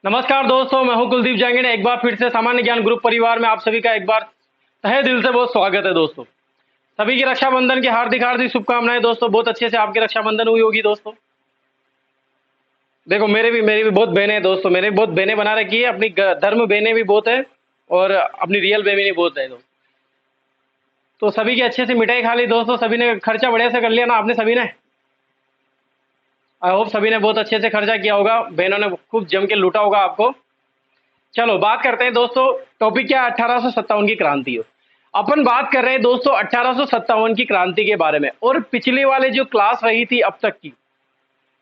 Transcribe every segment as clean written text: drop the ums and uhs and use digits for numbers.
नमस्कार दोस्तों, मैं हूं कुलदीप जांगिड़। एक बार फिर से सामान्य ज्ञान ग्रुप परिवार में आप सभी का एक बार तहे दिल से बहुत स्वागत है दोस्तों। सभी की रक्षाबंधन की हार्दिक हार्दिक शुभकामनाएं दोस्तों। बहुत अच्छे से आपकी रक्षाबंधन हुई होगी दोस्तों। देखो मेरी भी बहुत बहनें हैं दोस्तों। मेरे भी बहुत बहनें बना रखी है, अपनी धर्म बहनें भी बहुत है और अपनी रियल बहनें भी बहुत है दोस्तों। तो सभी की अच्छे से मिठाई खा ली दोस्तों। सभी ने खर्चा बढ़िया से कर लिया ना आपने सभी ने। आई होप सभी ने बहुत अच्छे से खर्चा किया होगा, बहनों ने खूब जम के लूटा होगा आपको। चलो बात करते हैं दोस्तों। टॉपिक क्या? 1857 की क्रांति हो। अपन बात कर रहे हैं दोस्तों 1857 की क्रांति के बारे में, और पिछले वाले जो क्लास रही थी अब तक की,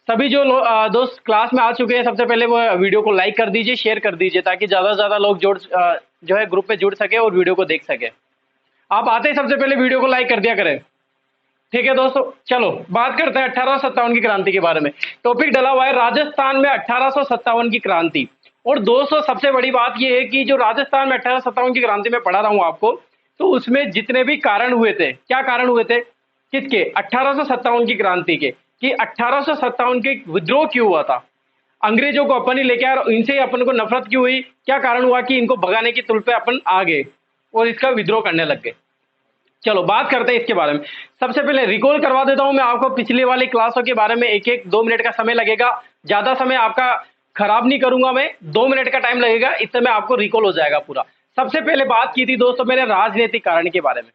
सभी जो दोस्त क्लास में आ चुके हैं, सबसे पहले वो वीडियो को लाइक कर दीजिए, शेयर कर दीजिए, ताकि ज्यादा से ज्यादा लोग जो है ग्रुप में जुड़ सके और वीडियो को देख सके। आप आते ही सबसे पहले वीडियो को लाइक कर दिया करें, ठीक है दोस्तों। चलो बात करते हैं 1857 की क्रांति के बारे में। टॉपिक डला हुआ है राजस्थान में 1857 की क्रांति। और दोस्तों सबसे बड़ी बात यह है कि जो राजस्थान में 1857 की क्रांति में पढ़ा रहा हूं आपको, तो उसमें जितने भी कारण हुए थे, क्या कारण हुए थे किसके? 1857 की क्रांति के। कि 1857 के विद्रोह क्यों हुआ था, अंग्रेजों को अपन ही लेके आए और इनसे अपन को नफरत क्यों हुई, क्या कारण हुआ कि इनको भगाने की तुल पे अपन आ गए और इसका विद्रोह करने लग गए। चलो बात करते हैं इसके बारे में। सबसे पहले रिकॉल करवा देता हूं मैं आपको पिछले वाली क्लासों के बारे में। एक एक 2 मिनट का समय लगेगा, ज्यादा समय आपका खराब नहीं करूंगा मैं। 2 मिनट का टाइम लगेगा, इतने में आपको रिकॉल हो जाएगा पूरा। सबसे पहले बात की थी दोस्तों मैंने राजनीतिक कारण के बारे में,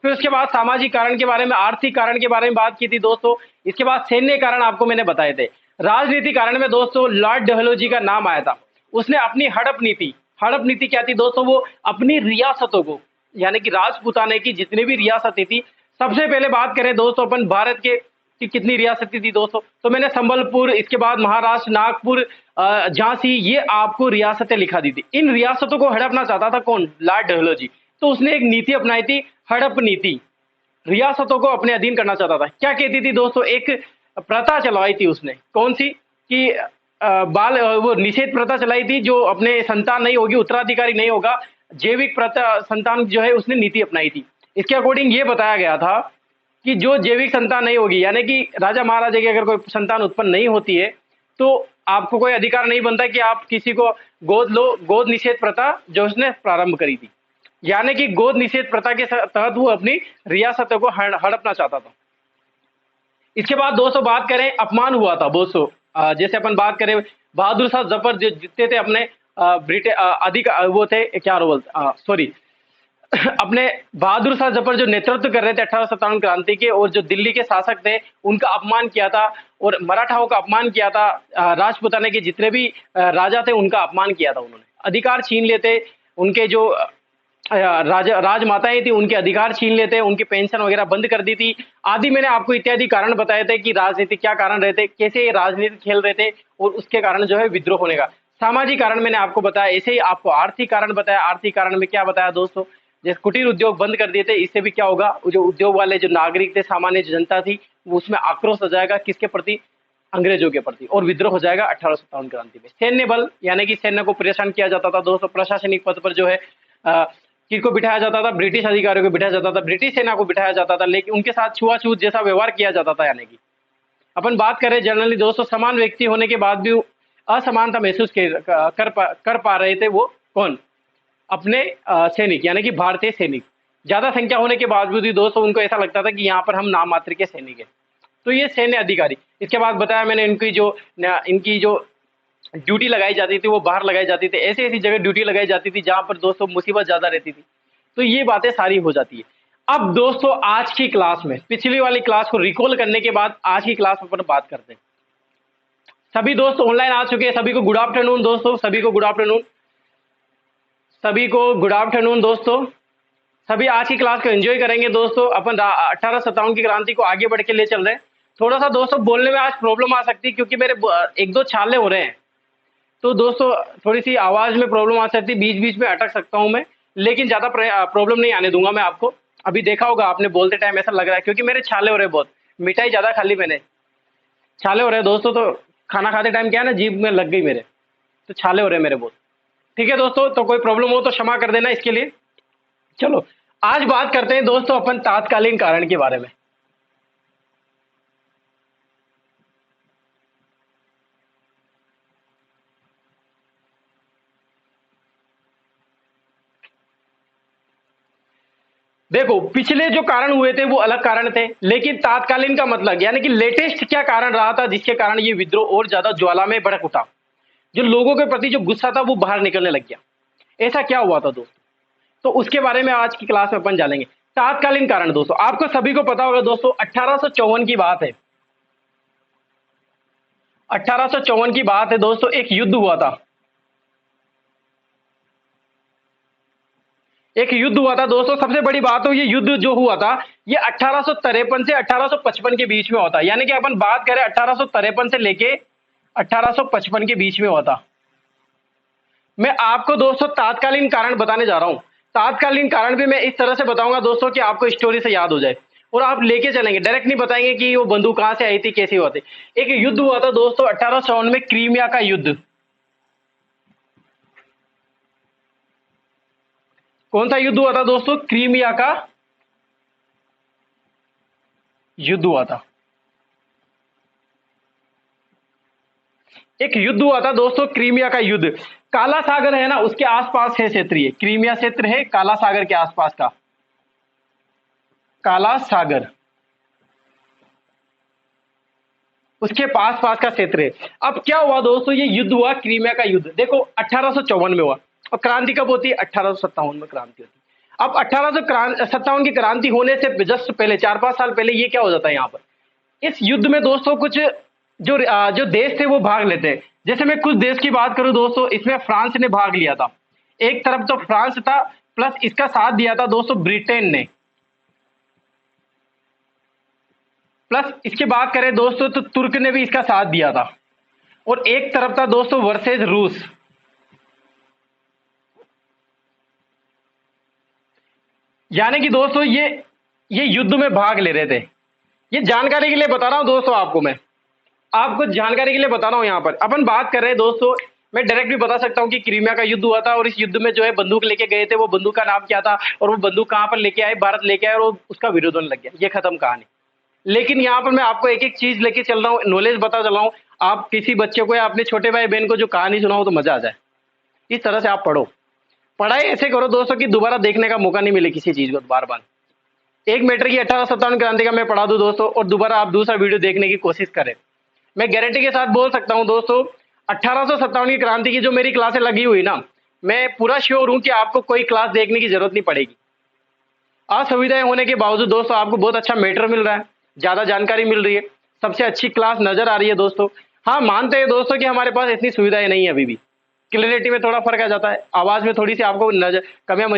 फिर उसके बाद सामाजिक कारण के बारे में, आर्थिक कारण के बारे में बात की थी दोस्तों। इसके बाद सैन्य कारण आपको मैंने बताए थे। राजनीतिक कारण में दोस्तों लॉर्ड डलहौजी का नाम आया था। उसने अपनी हड़प नीति क्या थी दोस्तों? वो अपनी रियासतों को, यानी कि राजपूताने की जितनी भी रियासतें थी, सबसे पहले बात करें दोस्तों अपन भारत के कि कितनी रियासतें थी दोस्तों, तो मैंने संबलपुर, इसके बाद महाराष्ट्र, नागपुर, झांसी, ये आपको रियासतें लिखा दी थी। इन रियासतों को हड़पना चाहता था कौन? लॉर्ड डलहौजी। तो उसने एक नीति अपनाई थी, हड़प नीति। रियासतों को अपने अधीन करना चाहता था। क्या कहती थी दोस्तों? एक प्रथा चलवाई थी उसने, कौन सी? कि वो निषेध प्रथा चलाई थी, जो अपने संतान नहीं होगी, उत्तराधिकारी नहीं होगा, जैविक प्रथा संतान जो है उसने नीति अपनाई थी। इसके अकॉर्डिंग ये बताया गया था कि जो जैविक संतान नहीं होगी, यानी कि राजा महाराजा की अगर कोई संतान उत्पन्न नहीं होती है, तो आपको कोई अधिकार नहीं बनता कि आप किसी को गोद लो। गोद निषेध प्रथा जो उसने प्रारंभ करी थी, यानी कि गोद निषेध प्रथा के तहत वो अपनी रियासतों को हड़पना चाहता था। इसके बाद दोस्तों बात करें, अपमान हुआ था दोस्तों। जैसे अपन बात करें, बहादुर शाह जफर जो जितने थे अपने ब्रिटिश अधिक वो थे, क्या बोलते, सॉरी अपने बहादुर शाह जफर जो नेतृत्व कर रहे थे 1857 क्रांति के, और जो दिल्ली के शासक थे उनका अपमान किया था, और मराठाओं का अपमान किया था, राजपूताना के जितने भी राजा थे उनका अपमान किया था। उन्होंने अधिकार छीन लेते, उनके जो राजमाताएं थी उनके अधिकार छीन लेते, उनकी पेंशन वगैरह बंद कर दी थी आदि। मैंने आपको इत्यादि कारण बताए थे कि राजनीति क्या कारण रहते, कैसे ये राजनीति खेल रहे थे, और उसके कारण जो है विद्रोह होने का। सामाजिक कारण मैंने आपको बताया, ऐसे ही आपको आर्थिक कारण बताया। आर्थिक कारण में क्या बताया दोस्तों? जैसे कुटीर उद्योग बंद कर दिए थे, इससे भी क्या होगा, जो उद्योग वाले जो नागरिक थे, सामान्य जो जनता थी, वो उसमें आक्रोश हो जाएगा, किसके प्रति? अंग्रेजों के प्रति, और विद्रोह हो जाएगा 1857 क्रांति में। सैन्य बल, यानी कि सैन्य को परेशान किया जाता था दोस्तों। प्रशासनिक पद पर जो है किसको बिठाया जाता था? ब्रिटिश अधिकारियों को बिठाया जाता था, ब्रिटिश सेना को बिठाया जाता था, लेकिन उनके साथ छुआछूत जैसा व्यवहार किया जाता था। यानी कि अपन बात करें जनरली दोस्तों, समान व्यक्ति होने के बाद भी असमानता महसूस कर पा रहे थे। वो कौन? अपने सैनिक, यानी कि भारतीय सैनिक। ज्यादा संख्या होने के बावजूद भी दोस्तों उनको ऐसा लगता था कि यहाँ पर हम नाम मात्र के सैनिक हैं। तो ये सैन्य अधिकारी। इसके बाद बताया मैंने इनकी जो ड्यूटी लगाई जाती थी वो बाहर लगाई जाती थी, ऐसी ऐसी जगह ड्यूटी लगाई जाती थी जहां पर दोस्तों मुसीबत ज्यादा रहती थी। तो ये बातें सारी हो जाती है। अब दोस्तों आज की क्लास में, पिछली वाली क्लास को रिकॉल करने के बाद आज की क्लास में अपन बात करते हैं। सभी दोस्त ऑनलाइन आ चुके हैं, सभी को गुड आफ्टरनून दोस्तों, सभी को गुड आफ्टरनून, सभी को गुड आफ्टरनून दोस्तों। सभी आज की क्लास को एंजॉय करेंगे दोस्तों। अपन 1857 की क्रांति को आगे बढ़ के ले चल रहे हैं। थोड़ा सा दोस्तों बोलने में आज प्रॉब्लम आ सकती है, क्योंकि मेरे एक दो छाले हो रहे हैं, तो दोस्तों थोड़ी सी आवाज में प्रॉब्लम आ सकती है, बीच बीच में अटक सकता हूं मैं, लेकिन ज्यादा प्रॉब्लम नहीं आने दूंगा मैं आपको। अभी देखा होगा आपने, बोलते टाइम ऐसा लग रहा है, क्योंकि मेरे छाले हो रहे हैं बहुत, मिठाई ज्यादा खा ली मैंने, छाले हो रहे हैं दोस्तों। तो खाना खाते टाइम क्या है ना, जीभ में लग गई मेरे, तो छाले हो रहे हैं मेरे बहुत। ठीक है दोस्तों, तो कोई प्रॉब्लम हो तो क्षमा कर देना इसके लिए। चलो आज बात करते हैं दोस्तों अपन तात्कालीन कारण के बारे में। देखो पिछले जो कारण हुए थे वो अलग कारण थे, लेकिन तात्कालीन का मतलब यानी कि लेटेस्ट क्या कारण रहा था जिसके कारण ये विद्रोह और ज्यादा ज्वाला में भड़क उठा, जो लोगों के प्रति जो गुस्सा था वो बाहर निकलने लग गया। ऐसा क्या हुआ था दोस्तों, तो उसके बारे में आज की क्लास में अपन जानेंगे। तात्कालीन कारण दोस्तों, आपको सभी को पता होगा दोस्तों, 1854 की बात है। 1854 की बात है दोस्तों, एक युद्ध हुआ था। एक युद्ध हुआ था दोस्तों, सबसे बड़ी बात हो, ये युद्ध जो हुआ था ये 1853 से 1855 के बीच में हुआ था। यानी कि अपन बात करें 1853 से लेके 1855 के बीच में हुआ था। मैं आपको दोस्तों तात्कालीन कारण बताने जा रहा हूं। तात्कालीन कारण भी मैं इस तरह से बताऊंगा दोस्तों कि आपको स्टोरी से याद हो जाए और आप लेके चलेंगे, डायरेक्ट नहीं बताएंगे कि वो बंदूक कहां से आई थी, कैसे हुआ थी। एक युद्ध हुआ था दोस्तों 1854 में, क्रीमिया का युद्ध। कौन सा युद्ध हुआ था दोस्तों, क्रीमिया का युद्ध हुआ था। एक युद्ध हुआ था दोस्तों, क्रीमिया का युद्ध। काला सागर है ना, उसके आसपास है क्षेत्र, ये क्रीमिया क्षेत्र है काला सागर के आसपास का, काला सागर उसके पास पास का क्षेत्र है। अब क्या हुआ दोस्तों, ये युद्ध हुआ क्रीमिया का युद्ध, देखो 1854 में हुआ। और क्रांति कब होती है, 1857 में क्रांति होती है। अब 1857 की क्रांति होने से जस्ट पहले 4-5 साल पहले ये क्या हो जाता है यहाँ पर, इस युद्ध में दोस्तों कुछ जो देश थे वो भाग लेते हैं। जैसे मैं कुछ देश की बात करूं दोस्तों, इसमें फ्रांस ने भाग लिया था। एक तरफ तो फ्रांस था, प्लस इसका साथ दिया था दोस्तों ब्रिटेन ने। प्लस इसकी बात करें दोस्तों तो तुर्क ने भी इसका साथ दिया था। और एक तरफ था दोस्तों वर्सेज रूस। यानी कि दोस्तों ये युद्ध में भाग ले रहे थे। ये जानकारी के लिए बता रहा हूं दोस्तों, मैं आपको जानकारी के लिए बता रहा हूं। यहां पर अपन बात कर रहे हैं दोस्तों, मैं डायरेक्ट भी बता सकता हूं कि क्रीमिया का युद्ध हुआ था और इस युद्ध में जो है बंदूक लेके गए थे, वो बंदूक का नाम क्या था और वो बंदूक कहां पर लेके आए, भारत लेके आए और उसका विरोध होने लग गया। ये खत्म कहानी। लेकिन यहाँ पर मैं आपको एक एक चीज लेके चल रहा हूँ, नॉलेज बता चल रहा हूँ। आप किसी बच्चे को या अपने छोटे भाई बहन को जो कहानी सुनाओ तो मजा आ जाए, इस तरह से आप पढ़ो। पढ़ाई ऐसे करो दोस्तों कि दोबारा देखने का मौका नहीं मिले किसी चीज को बार बार। एक मीटर की 1857 क्रांति का मैं पढ़ा दूं दोस्तों और दोबारा आप दूसरा वीडियो देखने की कोशिश करें, मैं गारंटी के साथ बोल सकता हूं दोस्तों, 1857 की क्रांति की जो मेरी क्लासें लगी हुई ना, मैं पूरा श्योर हूं कि आपको कोई क्लास देखने की जरूरत नहीं पड़ेगी। असुविधाएं होने के बावजूद दोस्तों आपको बहुत अच्छा मेटर मिल रहा है, ज्यादा जानकारी मिल रही है, सबसे अच्छी क्लास नजर आ रही है दोस्तों। हाँ मानते हैं दोस्तों कि हमारे पास इतनी सुविधाएं नहीं है, अभी भी क्लियरिटी में थोड़ा फर्क आ जाता है, आवाज में थोड़ी सी आपको नजर कमियां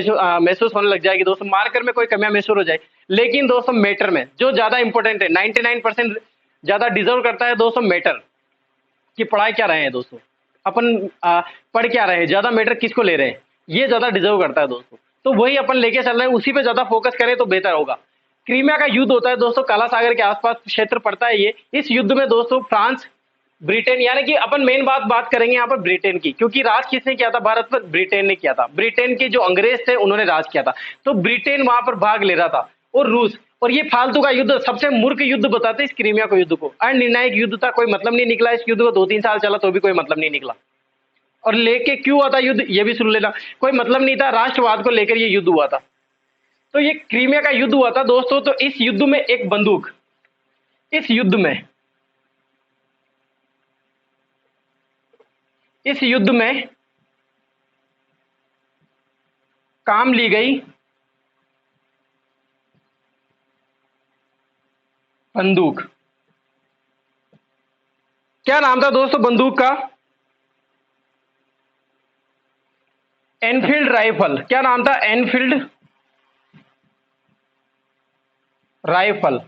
महसूस होने लग जाएगी दोस्तों, मार्कर में कोई कमियां महसूस हो जाए। लेकिन दोस्तों मेटर में जो ज्यादा इंपॉर्टेंट है, 99% ज्यादा डिजर्व करता है दोस्तों मेटर, कि पढ़ाई क्या रहे हैं दोस्तों, अपन पढ़ क्या रहे हैं, ज्यादा मैटर किसको ले रहे हैं, ये ज्यादा डिजर्व करता है दोस्तों। तो वही अपन लेके चल रहे हैं, उसी पे ज्यादा फोकस करें तो बेहतर होगा। क्रीमिया का युद्ध होता है दोस्तों, काला सागर के आसपास क्षेत्र पड़ता है ये। इस युद्ध में दोस्तों फ्रांस, ब्रिटेन, यानी कि अपन मेन बात करेंगे यहाँ पर ब्रिटेन की, क्योंकि राज किसने किया था भारत पर, ब्रिटेन ने किया था। ब्रिटेन के जो अंग्रेज थे उन्होंने राज किया था, तो ब्रिटेन वहां पर भाग ले रहा था और रूस। और ये फालतू का युद्ध, सबसे मूर्ख युद्ध बताते इस क्रीमिया को युद्ध को, अनिर्णायक युद्ध था, कोई मतलब नहीं निकला इस युद्ध को, 2-3 साल चला तो भी कोई मतलब नहीं निकला। और लेके क्यों हुआ था युद्ध, ये भी सुन लेना, कोई मतलब नहीं था, राष्ट्रवाद को लेकर ये युद्ध हुआ था। तो ये क्रीमिया का युद्ध हुआ था दोस्तों। तो इस युद्ध में एक बंदूक, इस युद्ध में इस युद्ध में काम ली गई बंदूक। क्या नाम था दोस्तों बंदूक का, एनफील्ड राइफल। क्या नाम था, एनफील्ड राइफल।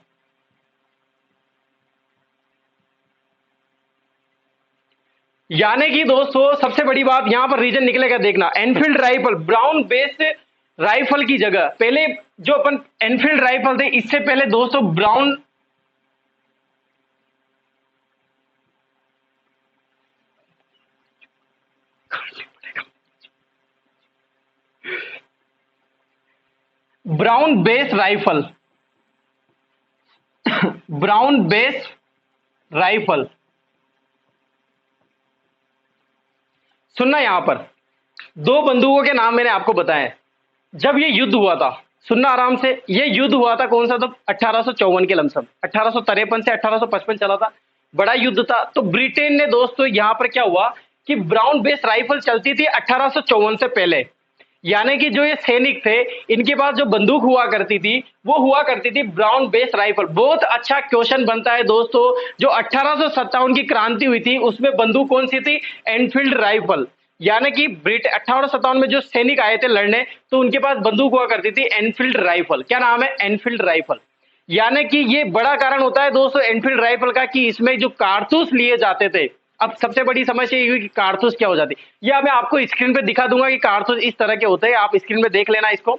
यानी कि दोस्तों सबसे बड़ी बात यहां पर रीजन निकलेगा, देखना, Enfield rifle brown base rifle की जगह, पहले जो अपन एनफील्ड राइफल थे इससे पहले दोस्तों brown, brown base rifle, brown base rifle. सुनना, यहां पर दो बंदूकों के नाम मैंने आपको बताए। जब ये युद्ध हुआ था सुनना आराम से। ये युद्ध हुआ था कौन सा, तो 1854 के लमसम, 1853 से 1855 चला था, बड़ा युद्ध था। तो ब्रिटेन ने दोस्तों यहाँ पर क्या हुआ कि ब्राउन बेस राइफल चलती थी 1854 से पहले, यानी कि जो ये सैनिक थे इनके पास जो बंदूक हुआ करती थी वो हुआ करती थी ब्राउन बेस राइफल। बहुत अच्छा क्वेश्चन बनता है दोस्तों, जो 1857 की क्रांति हुई थी उसमें बंदूक कौन सी थी, एनफील्ड राइफल। यानी कि ब्रिट 1857 में जो सैनिक आए थे लड़ने तो उनके पास बंदूक हुआ करती थी एनफील्ड राइफल। क्या नाम है, एनफील्ड राइफल। यानी कि ये बड़ा कारण होता है दोस्तों एनफील्ड राइफल का कि इसमें जो कारतूस लिए जाते थे। अब सबसे बड़ी समस्या ये हुई कि कारतूस क्या हो जाती, या मैं आपको स्क्रीन पे दिखा दूंगा कि कारतूस इस तरह के होते हैं, आप स्क्रीन पे देख लेना इसको।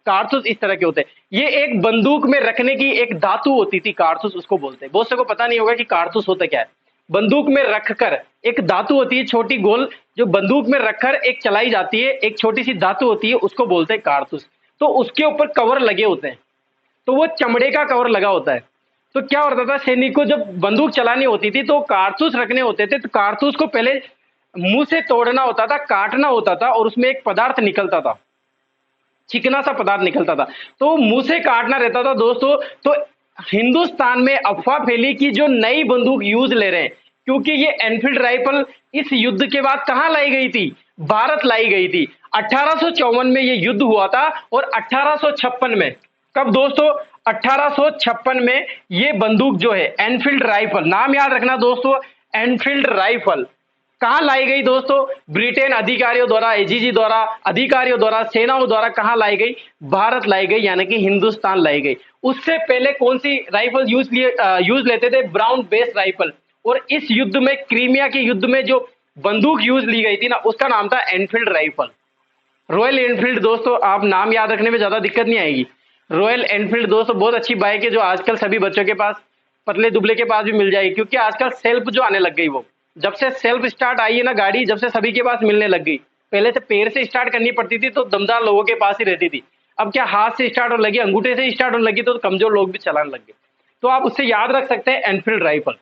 कारतूस इस तरह के होते हैं, ये एक बंदूक में रखने की एक धातु होती थी, कारतूस उसको बोलते हैं। बहुत से को पता नहीं होगा कि कारतूस होता क्या है। बंदूक में रखकर एक धातु होती है छोटी गोल, जो बंदूक में रखकर एक चलाई जाती है, एक छोटी सी धातु होती है, उसको बोलते हैं कारतूस। तो उसके ऊपर कवर लगे होते हैं, तो वो चमड़े का कवर लगा होता है। तो क्या होता था, सैनिक को जब बंदूक चलानी होती थी तो कारतूस रखने होते थे, तो कारतूस को पहले मुंह से तोड़ना होता था, काटना होता था, और उसमें एक पदार्थ निकलता था, चिकना सा पदार्थ निकलता था, तो मुंह से काटना रहता था दोस्तों। तो हिंदुस्तान में अफवाह फैली कि जो नई बंदूक यूज ले रहे हैं, क्योंकि ये एनफील्ड राइफल इस युद्ध के बाद कहां लाई गई थी, भारत लाई गई थी। 1854 में ये युद्ध हुआ था, और 1856 में, कब दोस्तों, 1856 में ये बंदूक जो है एनफील्ड राइफल, नाम याद रखना दोस्तों, एनफील्ड राइफल कहां लाई गई दोस्तों, ब्रिटेन अधिकारियों द्वारा, एजीजी द्वारा, अधिकारियों द्वारा, सेनाओं द्वारा कहां लाई गई, भारत लाई गई, यानी कि हिंदुस्तान लाई गई। उससे पहले कौन सी राइफल यूज लेते थे, ब्राउन बेस राइफल। और इस युद्ध में, क्रीमिया के युद्ध में जो बंदूक यूज ली गई थी ना, उसका नाम था एनफील्ड राइफल, रॉयल एनफील्ड। दोस्तों आप नाम याद रखने में ज्यादा दिक्कत नहीं आएगी। रॉयल एनफील्ड दोस्तों बहुत अच्छी बाइक है, जो आजकल सभी बच्चों के पास, पतले दुबले के पास भी मिल जाएगी, क्योंकि आजकल सेल्फ जो आने लग गई, वो जब से सेल्फ स्टार्ट आई है ना गाड़ी, जब से सभी के पास मिलने लग गई। पहले से पैर से स्टार्ट करनी पड़ती थी तो दमदार लोगों के पास ही रहती थी, अब क्या हाथ से स्टार्ट होने लगी, अंगूठे से स्टार्ट होने लगी, तो कमजोर लोग भी चलाने लग गए। तो आप उससे याद रख सकते हैं एनफील्ड राइफल।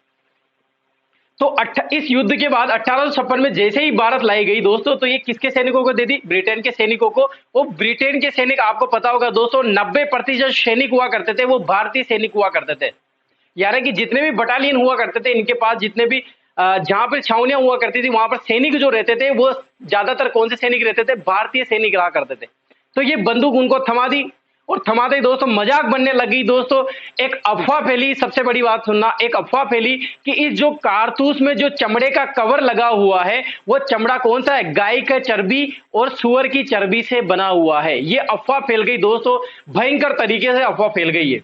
तो इस युद्ध के बाद 1856 में जैसे ही भारत लाई गई दोस्तों, तो ये किसके सैनिकों को दे दी, ब्रिटेन के सैनिकों को। वो ब्रिटेन के सैनिक, आपको पता होगा दोस्तों, 90% सैनिक हुआ करते थे वो भारतीय सैनिक हुआ करते थे। यानी कि जितने भी बटालियन हुआ करते थे इनके पास, जितने भी जहां पर छावनियां हुआ करती थी वहां पर सैनिक जो रहते थे वो ज्यादातर कौन से सैनिक रहते थे, भारतीय सैनिक रहा करते थे। तो ये बंदूक उनको थमा दी, और थमाते ही दोस्तों मजाक बनने लगी दोस्तों। एक अफवाह फैली, सबसे बड़ी बात सुनना, एक अफवाह फैली कि इस जो कारतूस में जो चमड़े का कवर लगा हुआ है, वो चमड़ा कौन सा है, गाय का चर्बी और सुअर की चर्बी से बना हुआ है। ये अफवाह फैल गई दोस्तों, भयंकर तरीके से अफवाह फैल गई है।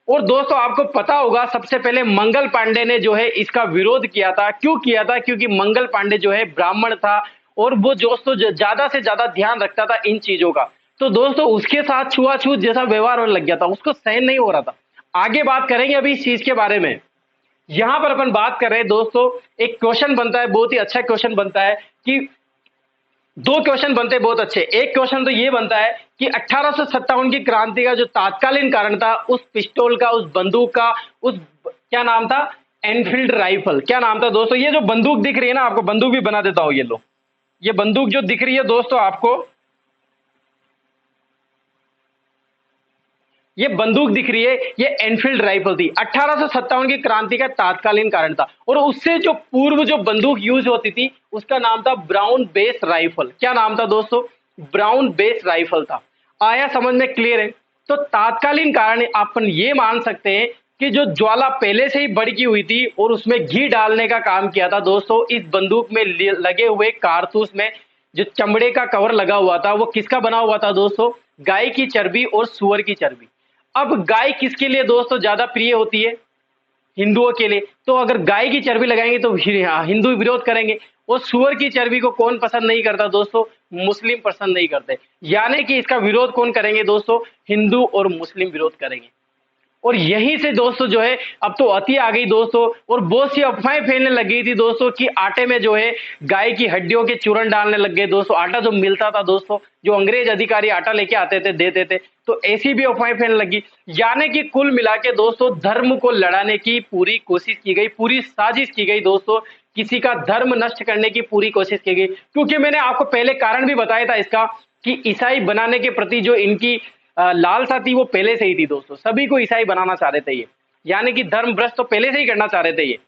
और दोस्तों आपको पता होगा, सबसे पहले मंगल पांडे ने जो है इसका विरोध किया था। क्यों किया था, क्योंकि मंगल पांडे जो है ब्राह्मण था, और वो दोस्तों ज्यादा से ज्यादा ध्यान रखता था इन चीजों का। तो दोस्तों उसके साथ छुआछूत जैसा व्यवहार होने लग गया था, उसको सहन नहीं हो रहा था। आगे बात करेंगे अभी इस चीज के बारे में। यहां पर अपन बात कर रहे हैं दोस्तों, एक क्वेश्चन बनता है, बहुत ही अच्छा क्वेश्चन बनता है, कि दो क्वेश्चन बनते हैं बहुत अच्छे। एक क्वेश्चन तो ये बनता है कि 1857 की क्रांति का जो तात्कालीन कारण था, उस पिस्टल का, उस बंदूक का, उस क्या नाम था, एनफील्ड राइफल, क्या नाम था दोस्तों। ये जो बंदूक दिख रही है ना, आपको बंदूक भी बना देता हूं, ये लो, ये बंदूक जो दिख रही है दोस्तों आपको, ये बंदूक दिख रही है, ये एनफील्ड राइफल थी। 1857 की क्रांति का तात्कालीन कारण था। और उससे जो पूर्व जो बंदूक यूज होती थी उसका नाम था ब्राउन बेस राइफल। क्या नाम था दोस्तों, ब्राउन बेस राइफल था। आया समझ में, क्लियर है। तो तात्कालीन कारण अपन ये मान सकते हैं कि जो ज्वाला पहले से ही भड़की हुई थी और उसमें घी डालने का काम किया था दोस्तों, इस बंदूक में लगे हुए कारतूस में जो चमड़े का कवर लगा हुआ था वो किसका बना हुआ था दोस्तों, गाय की चर्बी और सुअर की चर्बी। अब गाय किसके लिए दोस्तों ज्यादा प्रिय होती है, हिंदुओं के लिए। तो अगर गाय की चर्बी लगाएंगे तो हिंदू विरोध करेंगे, और सुअर की चर्बी को कौन पसंद नहीं करता दोस्तों, मुस्लिम पसंद नहीं करते। यानी कि इसका विरोध कौन करेंगे दोस्तों, हिंदू और मुस्लिम विरोध करेंगे। और यहीं से दोस्तों जो है अब तो अति आ गई दोस्तों, और बहुत सी अफवाहें फैलने लग गई थी दोस्तों कि आटे में जो है गाय की हड्डियों के चूर्ण डालने लग गए दोस्तों। आटा जो मिलता था दोस्तों, जो अंग्रेज अधिकारी आटा लेके आते थे, देते थे, तो ऐसी भी अफवाहें फैलने लगी। यानी कि कुल मिला के दोस्तों धर्म को लड़ाने की पूरी कोशिश की गई, पूरी साजिश की गई दोस्तों, किसी का धर्म नष्ट करने की पूरी कोशिश की गई। क्योंकि मैंने आपको पहले कारण भी बताया था इसका, कि ईसाई बनाने के प्रति जो इनकी लालसा थी वो पहले से ही थी दोस्तों, सभी को ईसाई बनाना चाह रहे थे ये, यानी कि धर्म भ्रष्ट तो पहले से ही करना चाह रहे थे ये।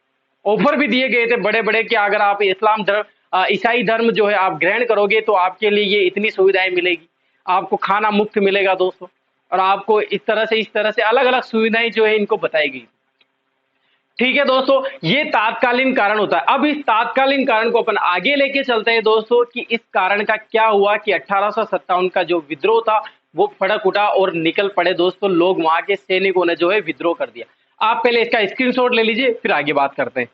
ऑफर भी दिए गए थे बड़े बड़े कि अगर आप इस्लाम धर्म ईसाई धर्म जो है आप ग्रहण करोगे तो आपके लिए ये इतनी सुविधाएं मिलेगी, आपको खाना मुफ्त मिलेगा दोस्तों, और आपको इस तरह से अलग अलग सुविधाएं जो है इनको बताई गई। ठीक है दोस्तों, ये तात्कालीन कारण होता है। अब इस तात्कालीन कारण को अपन आगे लेके चलते हैं दोस्तों कि इस कारण का क्या हुआ कि 1857 का जो विद्रोह था वो फड़क उठा और निकल पड़े दोस्तों लोग, वहां के सैनिकों ने जो है विद्रोह कर दिया। आप पहले इसका स्क्रीनशॉट ले लीजिए फिर आगे बात करते हैं।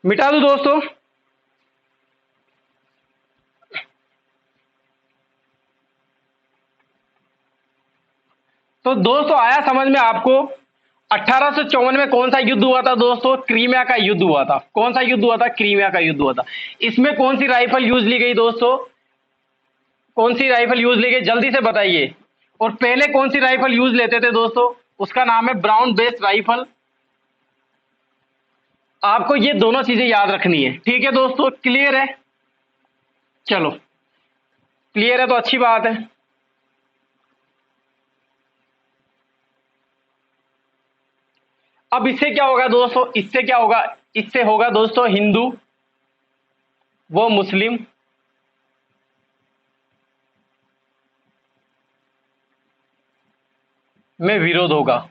मिटा दूं दोस्तों? तो दोस्तों आया समझ में आपको? 1854 में कौन सा युद्ध हुआ था दोस्तों? क्रीमिया का युद्ध हुआ था। कौन सा युद्ध हुआ था? क्रीमिया का युद्ध हुआ था। इसमें कौन सी राइफल यूज ली गई दोस्तों? कौन सी राइफल यूज ली गई जल्दी से बताइए। और पहले कौन सी राइफल यूज लेते थे दोस्तों? उसका नाम है ब्राउन बेस राइफल। आपको ये दोनों चीजें याद रखनी है। ठीक है दोस्तों, क्लियर है? चलो क्लियर है तो अच्छी बात है। अब इससे क्या होगा दोस्तों? इससे क्या होगा? इससे होगा दोस्तों हिंदू वो मुस्लिम में विरोध होगा।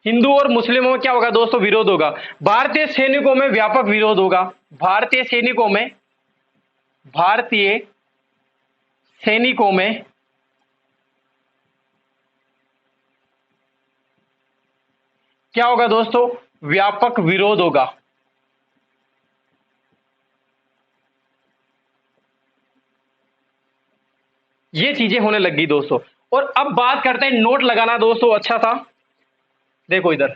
हिंदू और मुस्लिमों में क्या होगा दोस्तों? विरोध होगा। भारतीय सैनिकों में व्यापक विरोध होगा। भारतीय सैनिकों में भारतीय सैनिकों में क्या होगा दोस्तों? व्यापक विरोध होगा। ये चीजें होने लगी दोस्तों। और अब बात करते हैं नोट लगाना दोस्तों, अच्छा था। देखो इधर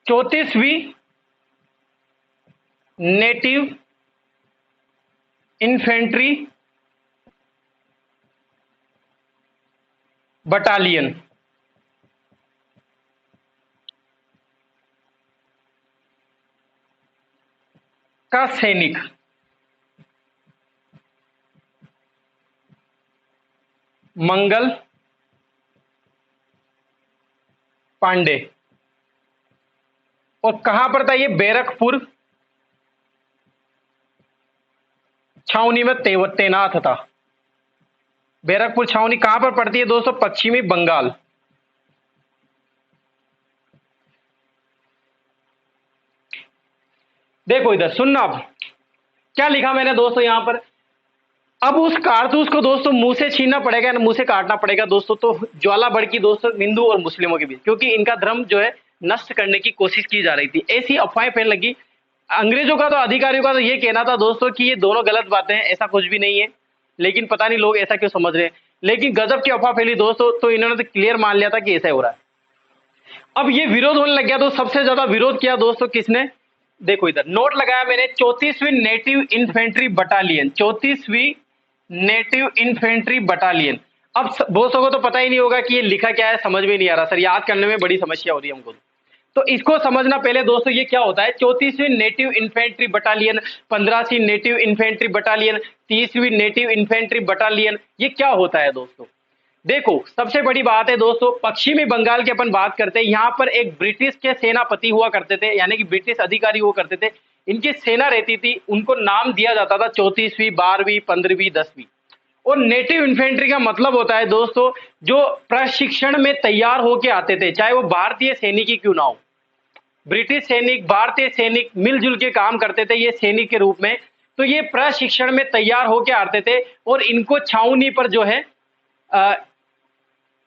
34वीं नेटिव इन्फेंट्री बटालियन का सैनिक मंगल पांडे। और कहां पर था ये? बैरकपुर छावनी में तैनात था। बैरकपुर छावनी कहां पर पड़ती है दोस्तों? पश्चिमी बंगाल। देखो इधर सुनना, अब क्या लिखा मैंने दोस्तों यहां पर? अब उस कारतूस को दोस्तों मुंह से छीनना पड़ेगा, मुंह से काटना पड़ेगा दोस्तों। तो ज्वाला भड़की दोस्तों हिंदू और मुस्लिमों के बीच, क्योंकि इनका धर्म जो है नष्ट करने की कोशिश की जा रही थी। ऐसी अफवाहें फैल लगी। अंग्रेजों का तो अधिकारियों का तो ये कहना था दोस्तों कि ये दोनों गलत बातें हैं, ऐसा कुछ भी नहीं है। लेकिन पता नहीं लोग ऐसा क्यों समझ रहे हैं। लेकिन गजब की अफवाह फैली दोस्तों, तो इन्होंने तो क्लियर मान लिया था कि ऐसा हो रहा है। अब ये विरोध होने लग गया। तो सबसे ज्यादा विरोध किया दोस्तों किसने? देखो इधर नोट लगाया मैंने, 34वीं नेटिव इन्फेंट्री बटालियन। 34वीं नेटिव इन्फेंट्री बटालियन। अब दोस्तों को तो पता ही नहीं होगा कि ये लिखा क्या है, समझ में नहीं आ रहा सर, याद करने में बड़ी समस्या हो रही है हमको। तो इसको समझना पहले दोस्तों, ये क्या होता है? 34वीं नेटिव इन्फेंट्री बटालियन, 15वीं नेटिव इन्फेंट्री बटालियन, 30वीं नेटिव इन्फेंट्री बटालियन, ये क्या होता है दोस्तों? देखो सबसे बड़ी बात है दोस्तों, पश्चिमी बंगाल की अपन बात करते हैं। यहाँ पर एक ब्रिटिश के सेनापति हुआ करते थे, यानी कि ब्रिटिश अधिकारी हुआ करते थे। इनकी सेना रहती थी, उनको नाम दिया जाता था 34वीं, 12वीं, 15वीं, 10वीं। और नेटिव इन्फेंट्री का मतलब होता है दोस्तों जो प्रशिक्षण में तैयार होके आते थे, चाहे वो भारतीय सैनिक ही क्यों ना हो। ब्रिटिश सैनिक भारतीय सैनिक मिलजुल के काम करते थे ये सैनिक के रूप में। तो ये प्रशिक्षण में तैयार होके आते थे और इनको छावनी पर जो है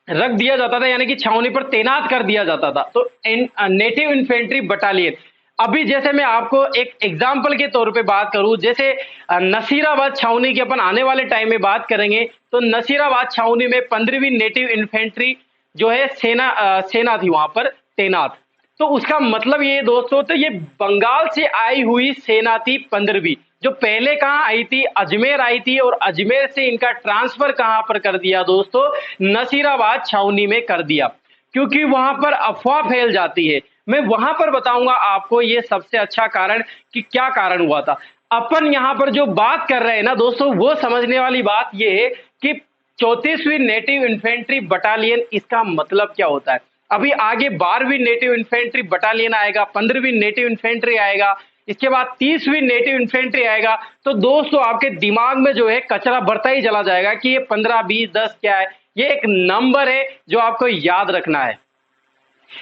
रख दिया जाता था, यानी कि छावनी पर तैनात कर दिया जाता था। तो नेटिव इन्फेंट्री बटालियन, अभी जैसे मैं आपको एक एग्जाम्पल के तौर पे बात करूं, जैसे नसीराबाद छावनी की अपन आने वाले टाइम में बात करेंगे। तो नसीराबाद छावनी में 15वीं नेटिव इन्फेंट्री जो है सेना थी वहां पर तैनात। तो उसका मतलब ये दोस्तों, तो ये बंगाल से आई हुई सेना थी 15वीं, जो पहले कहां आई थी, अजमेर आई थी, और अजमेर से इनका ट्रांसफर कहां पर कर दिया दोस्तों, नसीराबाद छावनी में कर दिया, क्योंकि वहां पर अफवाह फैल जाती है। मैं वहां पर बताऊंगा आपको ये सबसे अच्छा कारण कि क्या कारण हुआ था। अपन यहां पर जो बात कर रहे हैं ना दोस्तों, वो समझने वाली बात ये है कि 34वीं नेटिव इन्फेंट्री बटालियन, इसका मतलब क्या होता है। अभी आगे 12वीं नेटिव इन्फेंट्री बटालियन आएगा, 15वीं नेटिव इन्फेंट्री आएगा, इसके बाद 30वीं नेटिव इन्फेंट्री आएगा। तो दोस्तों आपके दिमाग में जो है कचरा बढ़ता ही चला जाएगा कि ये 15, 20, 10 क्या है। ये एक नंबर है जो आपको याद रखना है।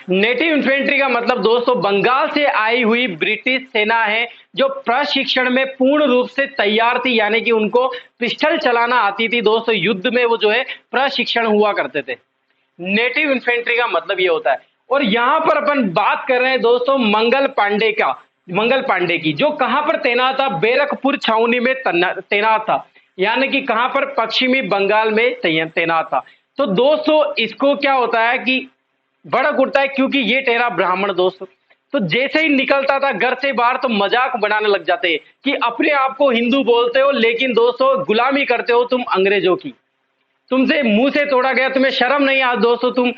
नेटिव इन्फेंट्री का मतलब दोस्तों बंगाल से आई हुई ब्रिटिश सेना है, जो प्रशिक्षण में पूर्ण रूप से तैयार थी, यानी कि उनको पिस्टल चलाना आती थी दोस्तों। युद्ध में वो जो है प्रशिक्षण हुआ करते थे। नेटिव इन्फेंट्री का मतलब ये होता है। और यहां पर अपन बात कर रहे हैं दोस्तों मंगल पांडे का, मंगल पांडे की, जो कहां पर तैनात था, बैरकपुर छावनी में तैनात था, यानी कि कहां पर, पश्चिमी बंगाल में तैनात था। तो दोस्तों इसको क्या होता है कि भड़क उठता है, क्योंकि ये ठहरा ब्राह्मण दोस्तों। तो जैसे ही निकलता था घर से बाहर, तो मजाक बनाने लग जाते हैं कि अपने आप को हिंदू बोलते हो, लेकिन दोस्तों गुलामी करते हो तुम अंग्रेजों की। तुमसे मुंह से तोड़ा गया, तुम्हें शर्म नहीं आ दोस्तों, तुम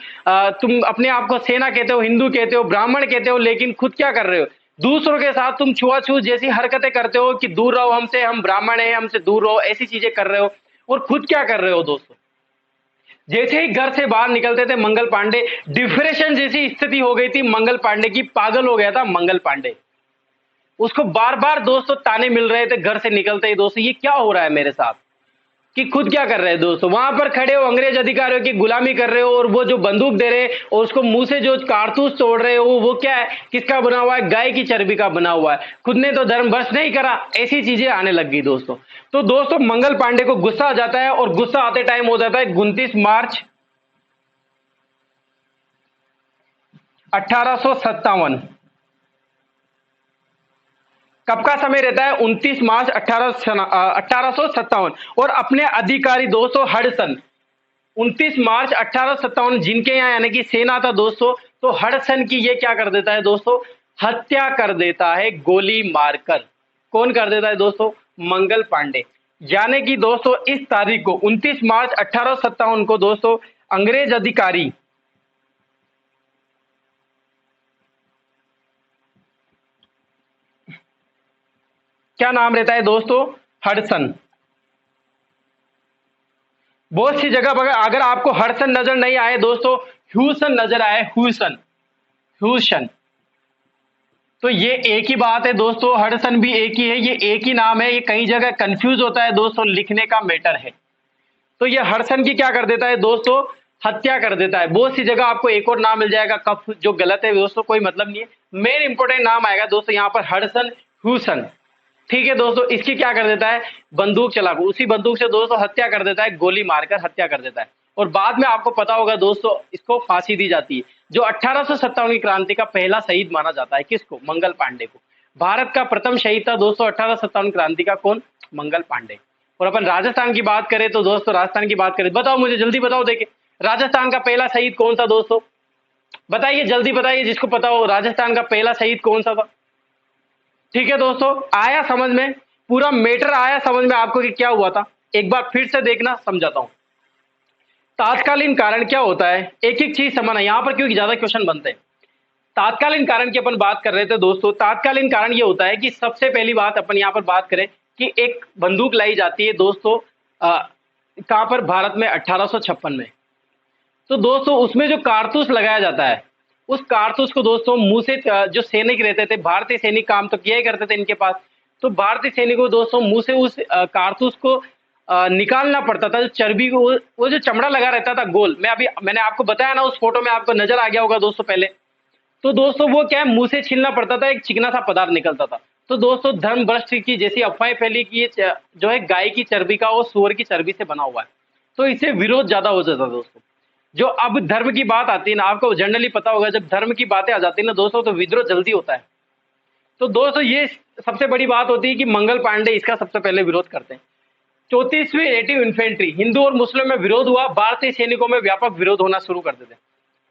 अपने आप को सेना कहते हो, हिंदू कहते हो, ब्राह्मण कहते हो, लेकिन खुद क्या कर रहे हो, दूसरों के साथ तुम छुआछूत जैसी हरकतें करते हो कि दूर रहो हमसे, हम ब्राह्मण हैं, हमसे दूर रहो, ऐसी चीजें कर रहे हो। और खुद क्या कर रहे हो दोस्तों, जैसे ही घर से बाहर निकलते थे मंगल पांडे, डिप्रेशन जैसी स्थिति हो गई थी मंगल पांडे की, पागल हो गया था मंगल पांडे। उसको बार बार दोस्तों ताने मिल रहे थे घर से निकलते ही, दोस्तों ये क्या हो रहा है मेरे साथ, कि खुद क्या कर रहे हैं दोस्तों, वहां पर खड़े हो अंग्रेज अधिकारियों की गुलामी कर रहे हो, और वो जो बंदूक दे रहे हैं और उसको मुंह से जो कारतूस तोड़ रहे हो, वो क्या है, किसका बना हुआ है, गाय की चर्बी का बना हुआ है, खुद ने तो धर्म भ्रष्ट नहीं करा। ऐसी चीजें आने लग गई दोस्तों। तो दोस्तों मंगल पांडे को गुस्सा आ जाता है, और गुस्सा आते टाइम हो जाता है 29 मार्च 1857। कब का समय रहता है, 29 मार्च 1857। और अपने अधिकारी दोस्तों हडसन, 29 मार्च 1857 जिनके यहाँ यानी कि सेना था दोस्तों, तो हडसन की ये क्या कर देता है दोस्तों, हत्या कर देता है गोली मारकर। कौन कर देता है दोस्तों, मंगल पांडे। यानी कि दोस्तों इस तारीख को 29 मार्च 1857 को दोस्तों अंग्रेज अधिकारी, क्या नाम रहता है दोस्तों, हडसन। बहुत सी जगह पर अगर आपको हडसन नजर नहीं आए दोस्तों, ह्यूसन नजर आए, ह्यूसन, ह्यूसन, तो ये एक ही बात है दोस्तों, हडसन भी एक ही है, ये एक ही नाम है। ये कई जगह कंफ्यूज होता है दोस्तों, लिखने का मैटर है। तो ये हडसन की क्या कर देता है दोस्तों, हत्या कर देता है। बहुत सी जगह आपको एक और नाम मिल जाएगा, कफ जो गलत है दोस्तों, कोई मतलब नहीं है। मेन इंपोर्टेंट नाम आएगा दोस्तों यहाँ पर हडसन ह्यूसन। ठीक है दोस्तों, इसकी क्या कर देता है, बंदूक चलाकर, उसी बंदूक से दोस्तों हत्या कर देता है, गोली मारकर हत्या कर देता है। और बाद में आपको पता होगा दोस्तों, इसको फांसी दी जाती है, जो 1857 की क्रांति का पहला शहीद माना जाता है। किसको, मंगल पांडे को। भारत का प्रथम शहीद था दोस्तों 1857 क्रांति का, कौन, मंगल पांडे। और अपन राजस्थान की बात करें तो दोस्तों, राजस्थान की बात करें, बताओ मुझे जल्दी बताओ, देखिए राजस्थान का पहला शहीद कौन था दोस्तों, बताइए जल्दी बताइए, जिसको पता हो राजस्थान का पहला शहीद कौन सा था। ठीक है दोस्तों, आया समझ में, पूरा मैटर आया समझ में आपको कि क्या हुआ था। एक बार फिर से देखना, समझाता हूं। तात्कालीन कारण क्या होता है, एक एक चीज समझना यहां पर, क्योंकि ज्यादा क्वेश्चन बनते हैं। तात्कालीन कारण की अपन बात कर रहे थे दोस्तों। तात्कालीन कारण ये होता है कि सबसे पहली बात अपन यहां पर बात करें कि एक बंदूक लाई जाती है दोस्तों, कहां पर, भारत में 1856 में। तो दोस्तों उसमें जो कारतूस लगाया जाता है, उस कारतूस को दोस्तों मुंह से, जो सैनिक रहते थे, भारतीय सैनिक काम तो किया ही करते थे इनके पास, तो भारतीय सैनिकों को दोस्तों मुंह से उस कारतूस को निकालना पड़ता था। जो चर्बी को, वो जो चमड़ा लगा रहता था गोल, मैंने आपको बताया ना, उस फोटो में आपको नजर आ गया होगा दोस्तों पहले। तो दोस्तों वो क्या है, मुंह से छीलना पड़ता था, एक चिकना सा पदार्थ निकलता था। तो दोस्तों धर्म भ्रष्ट की जैसी अफवाहें फैली कि ये जो है गाय की चर्बी का और सूअर की चर्बी से बना हुआ है, तो इससे विरोध ज्यादा हो जाता दोस्तों। जो अब धर्म की बात आती है ना, आपको जनरली पता होगा, जब धर्म की बातें आ जाती है ना दोस्तों, तो विद्रोह जल्दी होता है। तो दोस्तों ये सबसे बड़ी बात होती है कि मंगल पांडे इसका सबसे पहले विरोध करते हैं। 34वीं नेटिव इन्फेंट्री, हिंदू और मुस्लिम में विरोध हुआ, भारतीय सैनिकों में व्यापक विरोध होना शुरू कर देते हैं।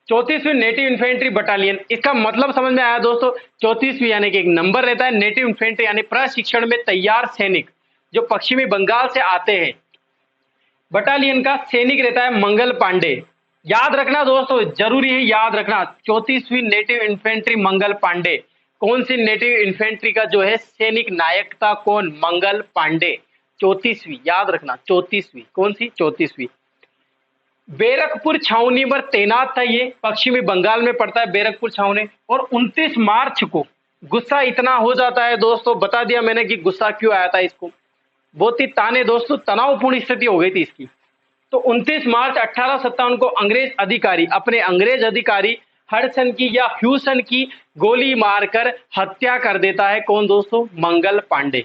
34वीं नेटिव इन्फेंट्री बटालियन, इसका मतलब समझ में आया दोस्तों। 34वीं यानी कि एक नंबर रहता है, नेटिव इन्फेंट्री यानी प्रशिक्षण में तैयार सैनिक जो पश्चिमी बंगाल से आते हैं। बटालियन का सैनिक रहता है मंगल पांडे। याद रखना दोस्तों, जरूरी है याद रखना, 34वीं नेटिव इन्फेंट्री मंगल पांडे। कौन सी नेटिव इन्फेंट्री का जो है सैनिक नायक था, कौन? मंगल पांडे। 34वीं याद रखना, 34वीं कौन सी? 34वीं। बैरकपुर छावनी पर तैनात था, ये पश्चिमी बंगाल में पड़ता है बैरकपुर छावनी। और 29 मार्च को गुस्सा इतना हो जाता है दोस्तों, बता दिया मैंने कि गुस्सा क्यों आया था इसको, बहुत ही ताने दोस्तों, तनावपूर्ण स्थिति हो गई थी इसकी। तो 29 मार्च 1857 को अंग्रेज अधिकारी अपने अंग्रेज अधिकारी हडसन की या ह्यूसन की गोली मारकर हत्या कर देता है। कौन दोस्तों? मंगल पांडे।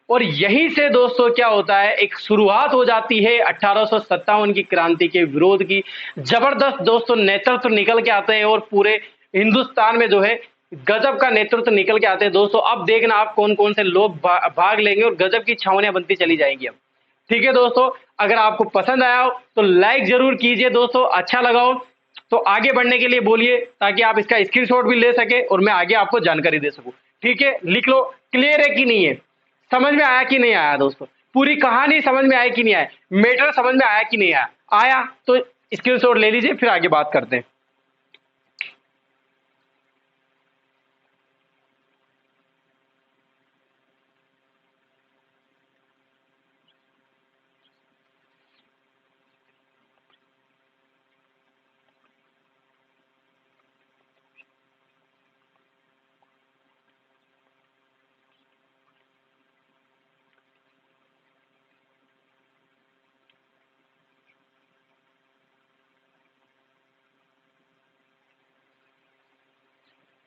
और यहीं से दोस्तों क्या होता है, एक शुरुआत हो जाती है 1857 की क्रांति के विरोध की। जबरदस्त दोस्तों नेतृत्व निकल के आते हैं और पूरे हिंदुस्तान में जो है गजब का नेतृत्व निकल के आते हैं दोस्तों। अब देखना आप कौन कौन से लोग भाग लेंगे और गजब की छावनियां बनती चली जाएंगी अब। ठीक है दोस्तों, अगर आपको पसंद आया हो तो लाइक जरूर कीजिए दोस्तों, अच्छा लगा हो तो आगे बढ़ने के लिए बोलिए ताकि आप इसका स्क्रीनशॉट भी ले सके और मैं आगे आपको जानकारी दे सकूं। ठीक है, लिख लो, क्लियर है कि नहीं है, समझ में आया कि नहीं आया दोस्तों, पूरी कहानी समझ में आया कि नहीं आया, मैटर समझ में आया कि नहीं आया, आया तो स्क्रीनशॉट ले लीजिए, फिर आगे बात करते हैं।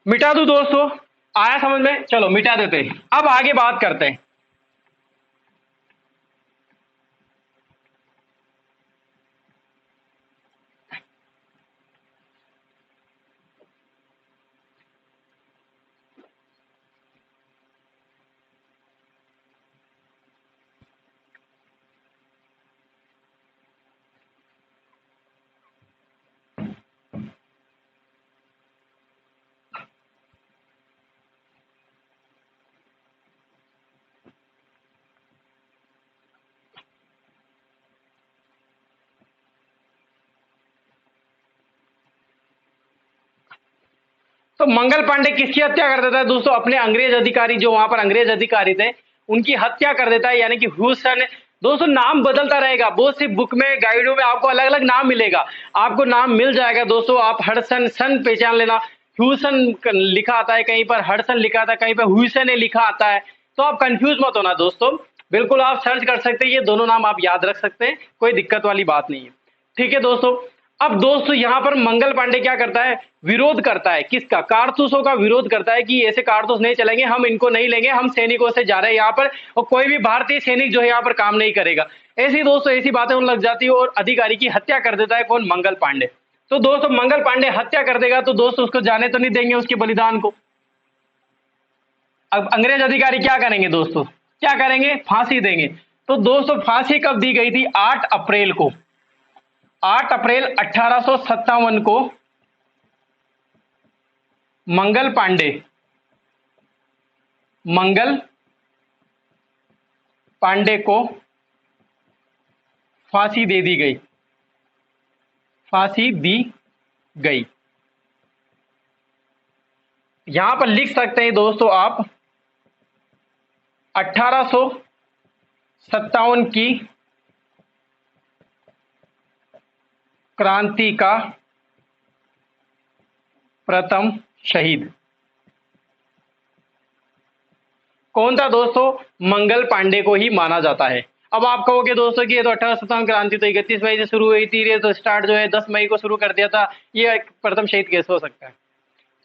मिटा दूं दोस्तों, आया समझ में? चलो मिटा देते हैं, अब आगे बात करते हैं। तो मंगल पांडे किसकी हत्या कर देता है दोस्तों? अपने अंग्रेज अधिकारी, जो वहां पर अंग्रेज अधिकारी थे उनकी हत्या कर देता है, यानी कि ह्यूसन। दोस्तों नाम बदलता रहेगा, बहुत सी बुक में गाइडों में आपको अलग अलग नाम मिलेगा, आपको नाम मिल जाएगा दोस्तों। आप हडसन सन पहचान लेना, ह्यूसन लिखा आता है कहीं पर, हडसन लिखा आता है कहीं पर, ह्यूसन लिखा आता है, तो आप कंफ्यूज मत होना दोस्तों। बिल्कुल आप सर्च कर सकते हैं, ये दोनों नाम आप याद रख सकते हैं, कोई दिक्कत वाली बात नहीं है। ठीक है दोस्तों, अब दोस्तों यहां पर मंगल पांडे क्या करता है, विरोध करता है, किसका? कारतूसों का विरोध करता है कि ऐसे कारतूस नहीं चलेंगे, हम इनको नहीं लेंगे, हम सैनिकों से जा रहे हैं यहाँ पर और कोई भी भारतीय सैनिक जो है यहाँ पर काम नहीं करेगा। ऐसी दोस्तों ऐसी बातें उन लग जाती है और अधिकारी की हत्या कर देता है कौन? मंगल पांडे। तो दोस्तों मंगल पांडे हत्या कर देगा तो दोस्तों उसको जाने तो नहीं देंगे उसके बलिदान को। अब अंग्रेज अधिकारी क्या करेंगे दोस्तों? क्या करेंगे? फांसी देंगे। तो दोस्तों फांसी कब दी गई थी? 8 अप्रैल को, 8 अप्रैल 1857 को मंगल पांडे को फांसी दे दी गई, फांसी दी गई। यहां पर लिख सकते हैं दोस्तों आप 1857 की क्रांति का प्रथम शहीद कौन था दोस्तों? मंगल पांडे को ही माना जाता है। अब आप कहोगे दोस्तों कि ये तो 1857 क्रांति तो 31 मई से शुरू हुई थी, ये तो स्टार्ट जो है 10 मई को शुरू कर दिया था, ये प्रथम शहीद कैसे हो सकता है?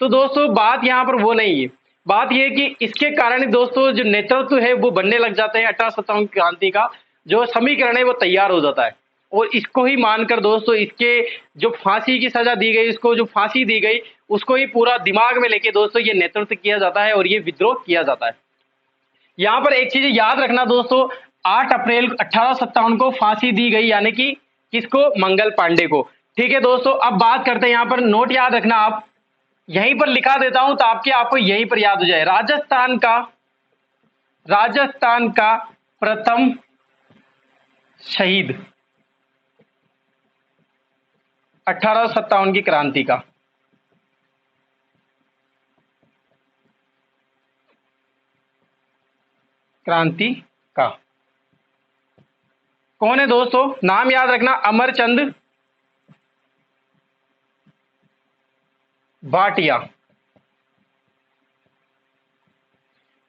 तो दोस्तों बात यहाँ पर वो नहीं है, बात ये कि इसके कारण दोस्तों जो नेतृत्व है वो बनने लग जाते हैं, 1857 क्रांति का जो समीकरण है वो तैयार हो जाता है और इसको ही मानकर दोस्तों इसके जो फांसी की सजा दी गई, इसको जो फांसी दी गई उसको ही पूरा दिमाग में लेके दोस्तों ये नेतृत्व किया जाता है और ये विद्रोह किया जाता है। यहां पर एक चीज याद रखना दोस्तों, 8 अप्रैल 1857 को फांसी दी गई, यानी कि किसको? मंगल पांडे को। ठीक है दोस्तों, अब बात करते हैं, यहां पर नोट याद रखना आप, यहीं पर लिखा देता हूं तो आपको यहीं पर याद हो जाए। राजस्थान का प्रथम शहीद 1857 की क्रांति का। क्रांति का कौन है दोस्तों? नाम याद रखना, अमरचंद भाटिया।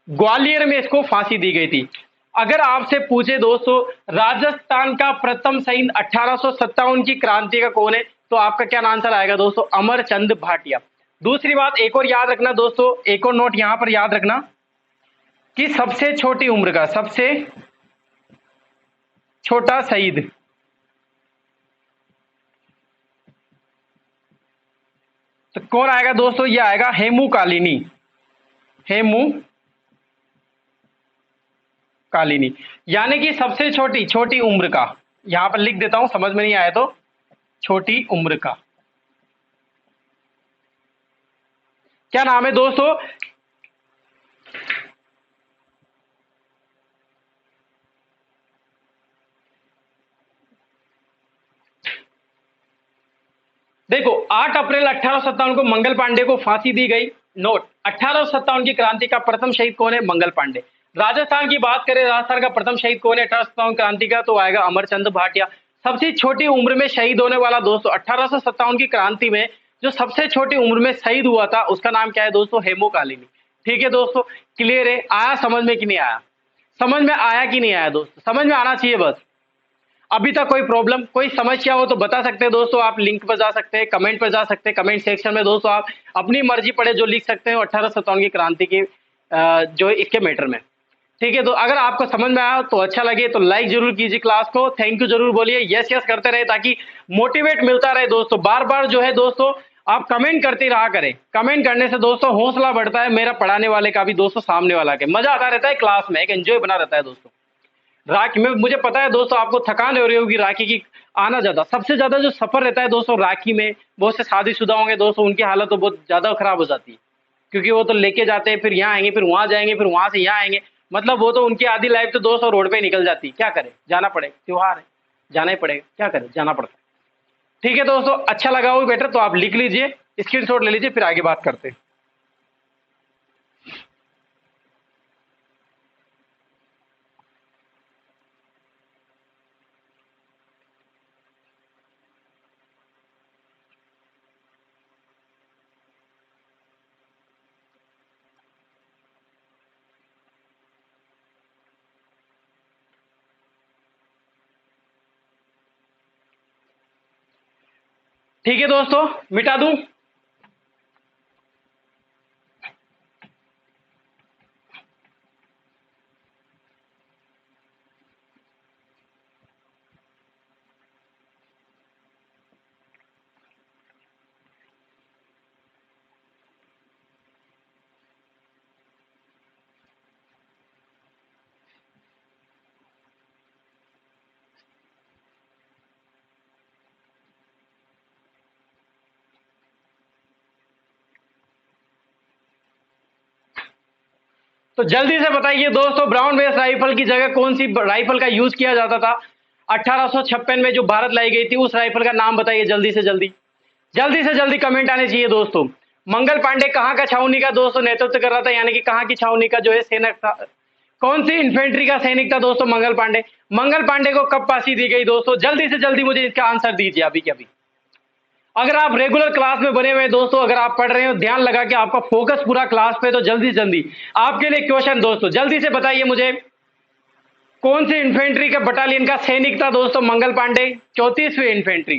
ग्वालियर में इसको फांसी दी गई थी। अगर आपसे पूछे दोस्तों राजस्थान का प्रथम शहीद 1857 की क्रांति का कौन है, तो आपका क्या आंसर आएगा दोस्तों? अमरचंद भाटिया। दूसरी बात एक और याद रखना दोस्तों, एक और नोट यहां पर याद रखना कि सबसे छोटी उम्र का, सबसे छोटा शहीद तो कौन आएगा दोस्तों? ये आएगा हेमू कालिनी। हेमू कालिनी, यानी कि सबसे छोटी छोटी उम्र का, यहां पर लिख देता हूं, समझ में नहीं आया तो छोटी उम्र का क्या नाम है दोस्तों? देखो 8 अप्रैल 1857 को मंगल पांडे को फांसी दी गई। नोट, 1857 की क्रांति का प्रथम शहीद कौन है? मंगल पांडे। राजस्थान की बात करें, राजस्थान का प्रथम शहीद कौन है 1857 क्रांति का? तो आएगा अमरचंद भाटिया। सबसे छोटी उम्र में शहीद होने वाला दोस्तों 1857 की क्रांति में जो सबसे छोटी उम्र में शहीद हुआ था उसका नाम क्या है दोस्तों? हेमू कालिनी। ठीक है दोस्तों, क्लियर है? आया समझ में कि नहीं आया? समझ में आया कि नहीं आया दोस्तों? समझ में आना चाहिए बस। अभी तक कोई प्रॉब्लम, कोई समस्या हो तो बता सकते हैं दोस्तों, आप लिंक पर जा सकते हैं, कमेंट पर जा सकते हैं, कमेंट सेक्शन में दोस्तों आप अपनी मर्जी पढ़े जो लिख सकते हैं 1857 की क्रांति की जो इसके मैटर में। ठीक है, तो अगर आपको समझ में आया तो अच्छा लगे तो लाइक जरूर कीजिए क्लास को, थैंक यू जरूर बोलिए, यस यस करते रहे ताकि मोटिवेट मिलता रहे दोस्तों। बार बार जो है दोस्तों आप कमेंट करते रहा करें, कमेंट करने से दोस्तों हौसला बढ़ता है मेरा, पढ़ाने वाले का भी दोस्तों, सामने वाला के मजा आता रहता है क्लास में, एक एंजॉय बना रहता है दोस्तों। राखी में मुझे पता है दोस्तों आपको थकान हो रही होगी राखी की आना ज्यादा, सबसे ज्यादा जो सफर रहता है दोस्तों राखी में, बहुत से शादीशुदा होंगे दोस्तों, उनकी हालत तो बहुत ज्यादा खराब हो जाती है, क्योंकि वो तो लेके जाते हैं, फिर यहाँ आएंगे, फिर वहां जाएंगे, फिर वहां से यहाँ आएंगे, मतलब वो तो उनकी आधी लाइफ तो दोस्तों रोड पे निकल जाती है। क्या करें, जाना पड़ेगा, त्योहार है, जाना ही पड़ेगा, क्या करें, जाना पड़ता है। ठीक है दोस्तों, अच्छा लगा हो बेटर तो आप लिख लीजिए, स्क्रीनशॉट ले लीजिए, फिर आगे बात करते हैं। ठीक है दोस्तों, मिटा दूं? तो जल्दी से बताइए दोस्तों, ब्राउन बेस राइफल की जगह कौन सी राइफल का यूज किया जाता था 1856 में जो भारत लाई गई थी? उस राइफल का नाम बताइए जल्दी से जल्दी, जल्दी से जल्दी कमेंट आने चाहिए दोस्तों। मंगल पांडे कहां का छावनी का दोस्तों नेतृत्व कर रहा था, यानी कि कहां की छावनी का जो है सैनिक था? कौन सी इन्फेंट्री का सैनिक था दोस्तों मंगल पांडे? मंगल पांडे को कब फांसी दी गई दोस्तों? जल्दी से जल्दी मुझे इसका आंसर दीजिए अभी के अभी। अगर आप रेगुलर क्लास में बने हुए दोस्तों, अगर आप पढ़ रहे हो, ध्यान लगा के आपका फोकस पूरा क्लास पे, तो जल्दी से जल्दी आपके लिए क्वेश्चन दोस्तों, जल्दी से बताइए मुझे कौन सी इन्फेंट्री का बटालियन का सैनिक था दोस्तों मंगल पांडे? 34वीं इन्फेंट्री।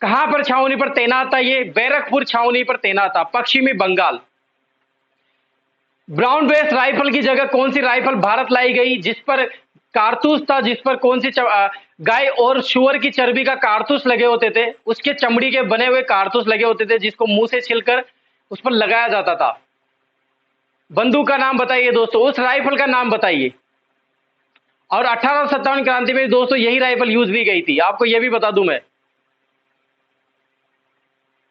कहां पर छावनी पर तैनात था? ये बैरकपुर छावनी पर तैनात था, पश्चिमी बंगाल। ब्राउन बेस राइफल की जगह कौन सी राइफल भारत लाई गई जिस पर कारतूस था, जिस पर कौन सी गाय और शुअर की चर्बी का कारतूस लगे होते थे, उसके चमड़ी के बने हुए कारतूस लगे होते थे जिसको मुंह से छिलकर उस पर लगाया जाता था। बंदूक का नाम बताइए दोस्तों, उस राइफल का नाम बताइए। और 1857 क्रांति में दोस्तों यही राइफल यूज भी गई थी, आपको यह भी बता दूं मैं।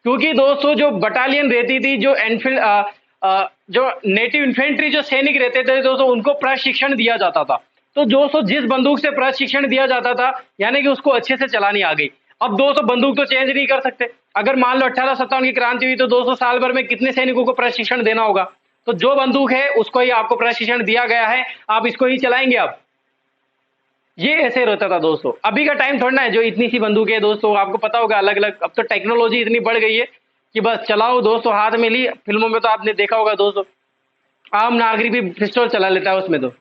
क्योंकि दोस्तों जो बटालियन रहती थी, जो एनफील्ड जो नेटिव इन्फेंट्री जो सैनिक रहते थे दोस्तों, उनको प्रशिक्षण दिया जाता था। तो दोस्तों जिस बंदूक से प्रशिक्षण दिया जाता था, यानी कि उसको अच्छे से चलानी आ गई। अब दोस्तों बंदूक तो चेंज नहीं कर सकते। अगर मान लो 1857 की क्रांति हुई तो दोस्तों साल भर में कितने सैनिकों को प्रशिक्षण देना होगा? तो जो बंदूक है उसको ही आपको प्रशिक्षण दिया गया है, आप इसको ही चलाएंगे। अब ये ऐसे रहता था दोस्तों। अभी का टाइम थोड़ा ना है जो इतनी सी बंदूक है दोस्तों, आपको पता होगा अलग अलग। अब तो टेक्नोलॉजी इतनी बढ़ गई है कि बस चलाओ दोस्तों, हाथ में ली। फिल्मों में तो आपने देखा होगा दोस्तों, आम नागरिक भी पिस्टल चला लेता है, उसमें तो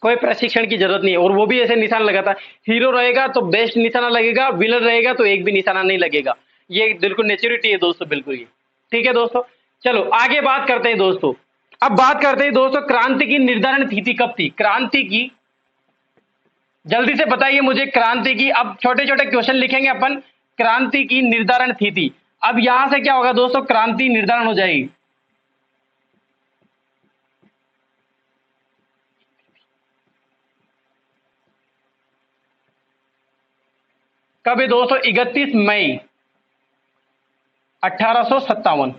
कोई प्रशिक्षण की जरूरत नहीं है। और वो भी ऐसे निशान लगाता है, हीरो रहेगा तो बेस्ट निशाना लगेगा, विलन रहेगा तो एक भी निशाना नहीं लगेगा। ये बिल्कुल नेचुरिटी है दोस्तों, बिल्कुल ये। ठीक है दोस्तों, चलो आगे बात करते हैं दोस्तों। अब बात करते हैं दोस्तों, क्रांति की निर्धारण तिथि कब थी? क्रांति की, जल्दी से बताइए मुझे क्रांति की। अब छोटे छोटे क्वेश्चन लिखेंगे अपन। क्रांति की निर्धारण तिथि, अब यहां से क्या होगा दोस्तों, क्रांति निर्धारण हो जाएगी। कब है दोस्तों? 31 मई 1857।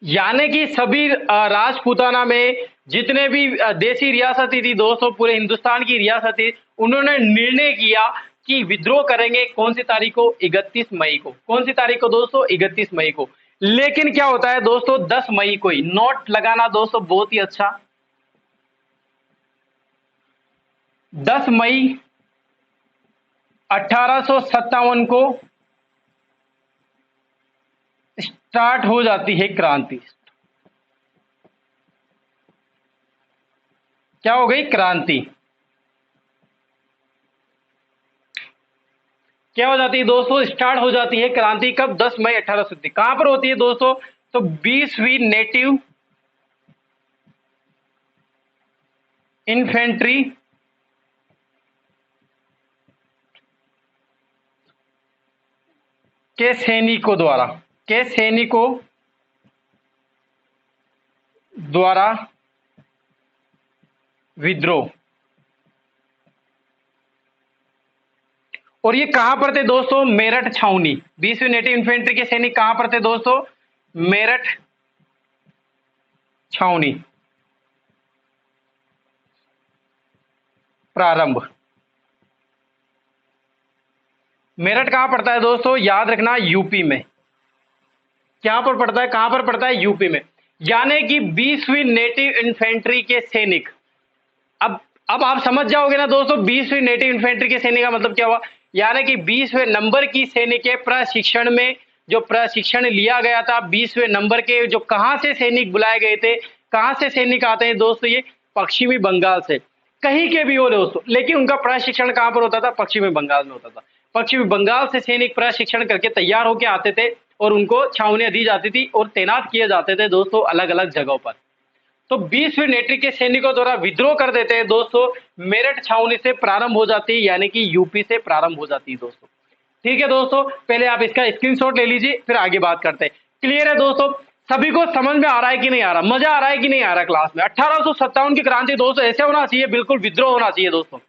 यानी कि सभी राजपूताना में जितने भी देसी रियासती थी दोस्तों, पूरे हिंदुस्तान की रियासत थी, उन्होंने निर्णय किया कि विद्रोह करेंगे। कौन सी तारीख को? 31 मई को। कौन सी तारीख को दोस्तों? 31 मई को। लेकिन क्या होता है दोस्तों, 10 मई को ही नोट लगाना दोस्तों, बहुत ही अच्छा। 10 मई 1857 को स्टार्ट हो जाती है क्रांति। क्या हो गई? क्रांति। क्या हो जाती है दोस्तों? स्टार्ट हो जाती है क्रांति। कब? 10 मई 1870। कहां पर होती है दोस्तों? तो 20वीं नेटिव इन्फेंट्री के सैनिकों द्वारा, के सैनिकों द्वारा विद्रोह। और ये कहां पर थे दोस्तों? मेरठ छावनी। 20वीं नेटिव इन्फेंट्री के सैनिक कहां पर थे दोस्तों? मेरठ छावनी। प्रारंभ। मेरठ कहां पड़ता है दोस्तों? याद रखना, यूपी में। क्या पर पड़ता है? कहां पर पड़ता है? यूपी में। यानी कि 20वीं नेटिव इन्फेंट्री के सैनिक। अब अब आप समझ जाओगे ना दोस्तों, 20वीं नेटिव इन्फेंट्री के सैनिक का मतलब क्या हुआ। यानी कि 20वें नंबर की सैनिक के प्रशिक्षण में, जो प्रशिक्षण लिया गया था 20वें नंबर के, जो कहां से सैनिक बुलाए गए थे, कहां से सैनिक आते हैं दोस्तों? ये पश्चिमी बंगाल से। कहीं के भी हो दोस्तों, लेकिन उनका प्रशिक्षण कहां पर होता था? पश्चिमी बंगाल में होता था। पश्चिमी बंगाल से सैनिक प्रशिक्षण करके तैयार होकर आते थे और उनको छावनियां दी जाती थी और तैनात किए जाते थे दोस्तों अलग अलग जगहों पर। तो 20वीं नेटी के सैनिकों द्वारा विद्रोह कर देते हैं दोस्तों। मेरठ छावनी से प्रारंभ हो जाती है, यानी कि यूपी से प्रारंभ हो जाती है दोस्तों। ठीक है दोस्तों, पहले आप इसका स्क्रीनशॉट ले लीजिए, फिर आगे बात करते हैं। क्लियर है दोस्तों? सभी को समझ में आ रहा है कि नहीं आ रहा? मजा आ रहा है कि नहीं आ रहा क्लास में? 1857 की क्रांति दोस्तों ऐसे होना चाहिए, बिल्कुल विद्रोह होना चाहिए दोस्तों।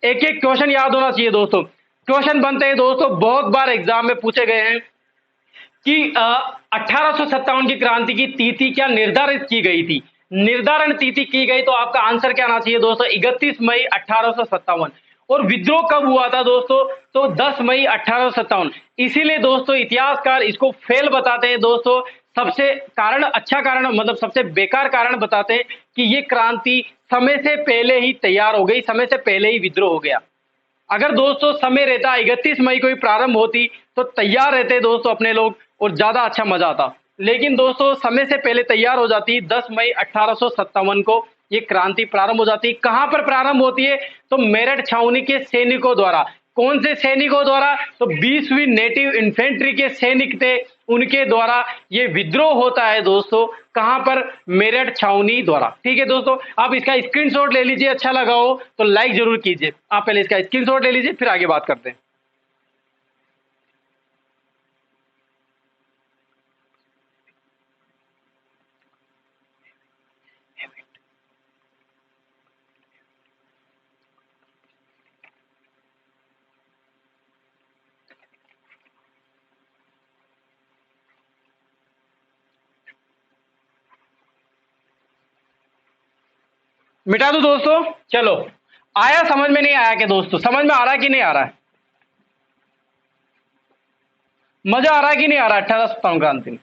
एक एक क्वेश्चन याद होना चाहिए दोस्तों। क्वेश्चन बनते हैं दोस्तों, बहुत बार एग्जाम में पूछे गए हैं कि 1857 की क्रांति की तिथि क्या निर्धारित की गई थी? निर्धारण तिथि की गई तो आपका आंसर क्या आना चाहिए दोस्तों? 31 मई 1857। और विद्रोह कब हुआ था दोस्तों? तो 10 मई 1857। इसीलिए दोस्तों इतिहासकार इसको फेल बताते हैं दोस्तों। सबसे कारण, अच्छा कारण मतलब सबसे बेकार कारण बताते हैं कि ये क्रांति समय से पहले ही तैयार हो गई, समय से पहले ही विद्रोह हो गया। अगर दोस्तों समय रहता 31 मई को ही प्रारंभ होती तो तैयार रहते दोस्तों अपने लोग और ज्यादा अच्छा मजा आता। लेकिन दोस्तों समय से पहले तैयार हो जाती, 10 मई 1857 को ये क्रांति प्रारंभ हो जाती। कहां पर प्रारंभ होती है? तो मेरठ छावनी के सैनिकों द्वारा। कौन से सैनिकों द्वारा? तो 20वीं नेटिव इन्फेंट्री के सैनिक थे, उनके द्वारा ये विद्रोह होता है दोस्तों। कहां पर? मेरठ छावनी द्वारा। ठीक है दोस्तों, आप इसका स्क्रीनशॉट ले लीजिए। अच्छा लगा हो तो लाइक जरूर कीजिए। आप पहले इसका स्क्रीनशॉट ले लीजिए, फिर आगे बात करते हैं। मिटा दूं दोस्तों? चलो, आया समझ में? नहीं आया क्या दोस्तों? समझ में आ रहा है कि नहीं आ रहा है? मजा आ रहा है कि नहीं आ रहा है 1857 क्रांति में?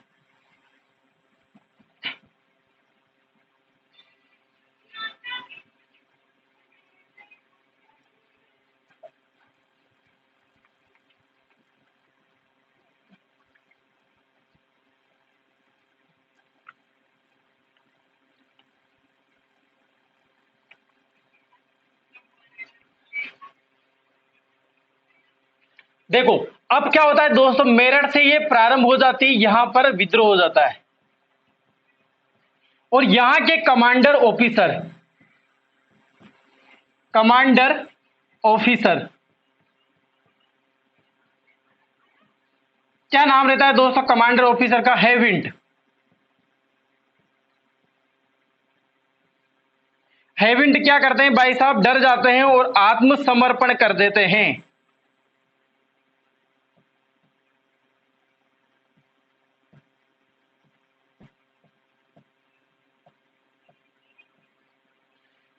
देखो, अब क्या होता है दोस्तों, मेरठ से ये प्रारंभ हो जाती है, यहां पर विद्रोह हो जाता है और यहां के कमांडर ऑफिसर, कमांडर ऑफिसर क्या नाम रहता है दोस्तों कमांडर ऑफिसर का? हेविंड। हेविंड क्या करते हैं भाई साहब? डर जाते हैं और आत्मसमर्पण कर देते हैं।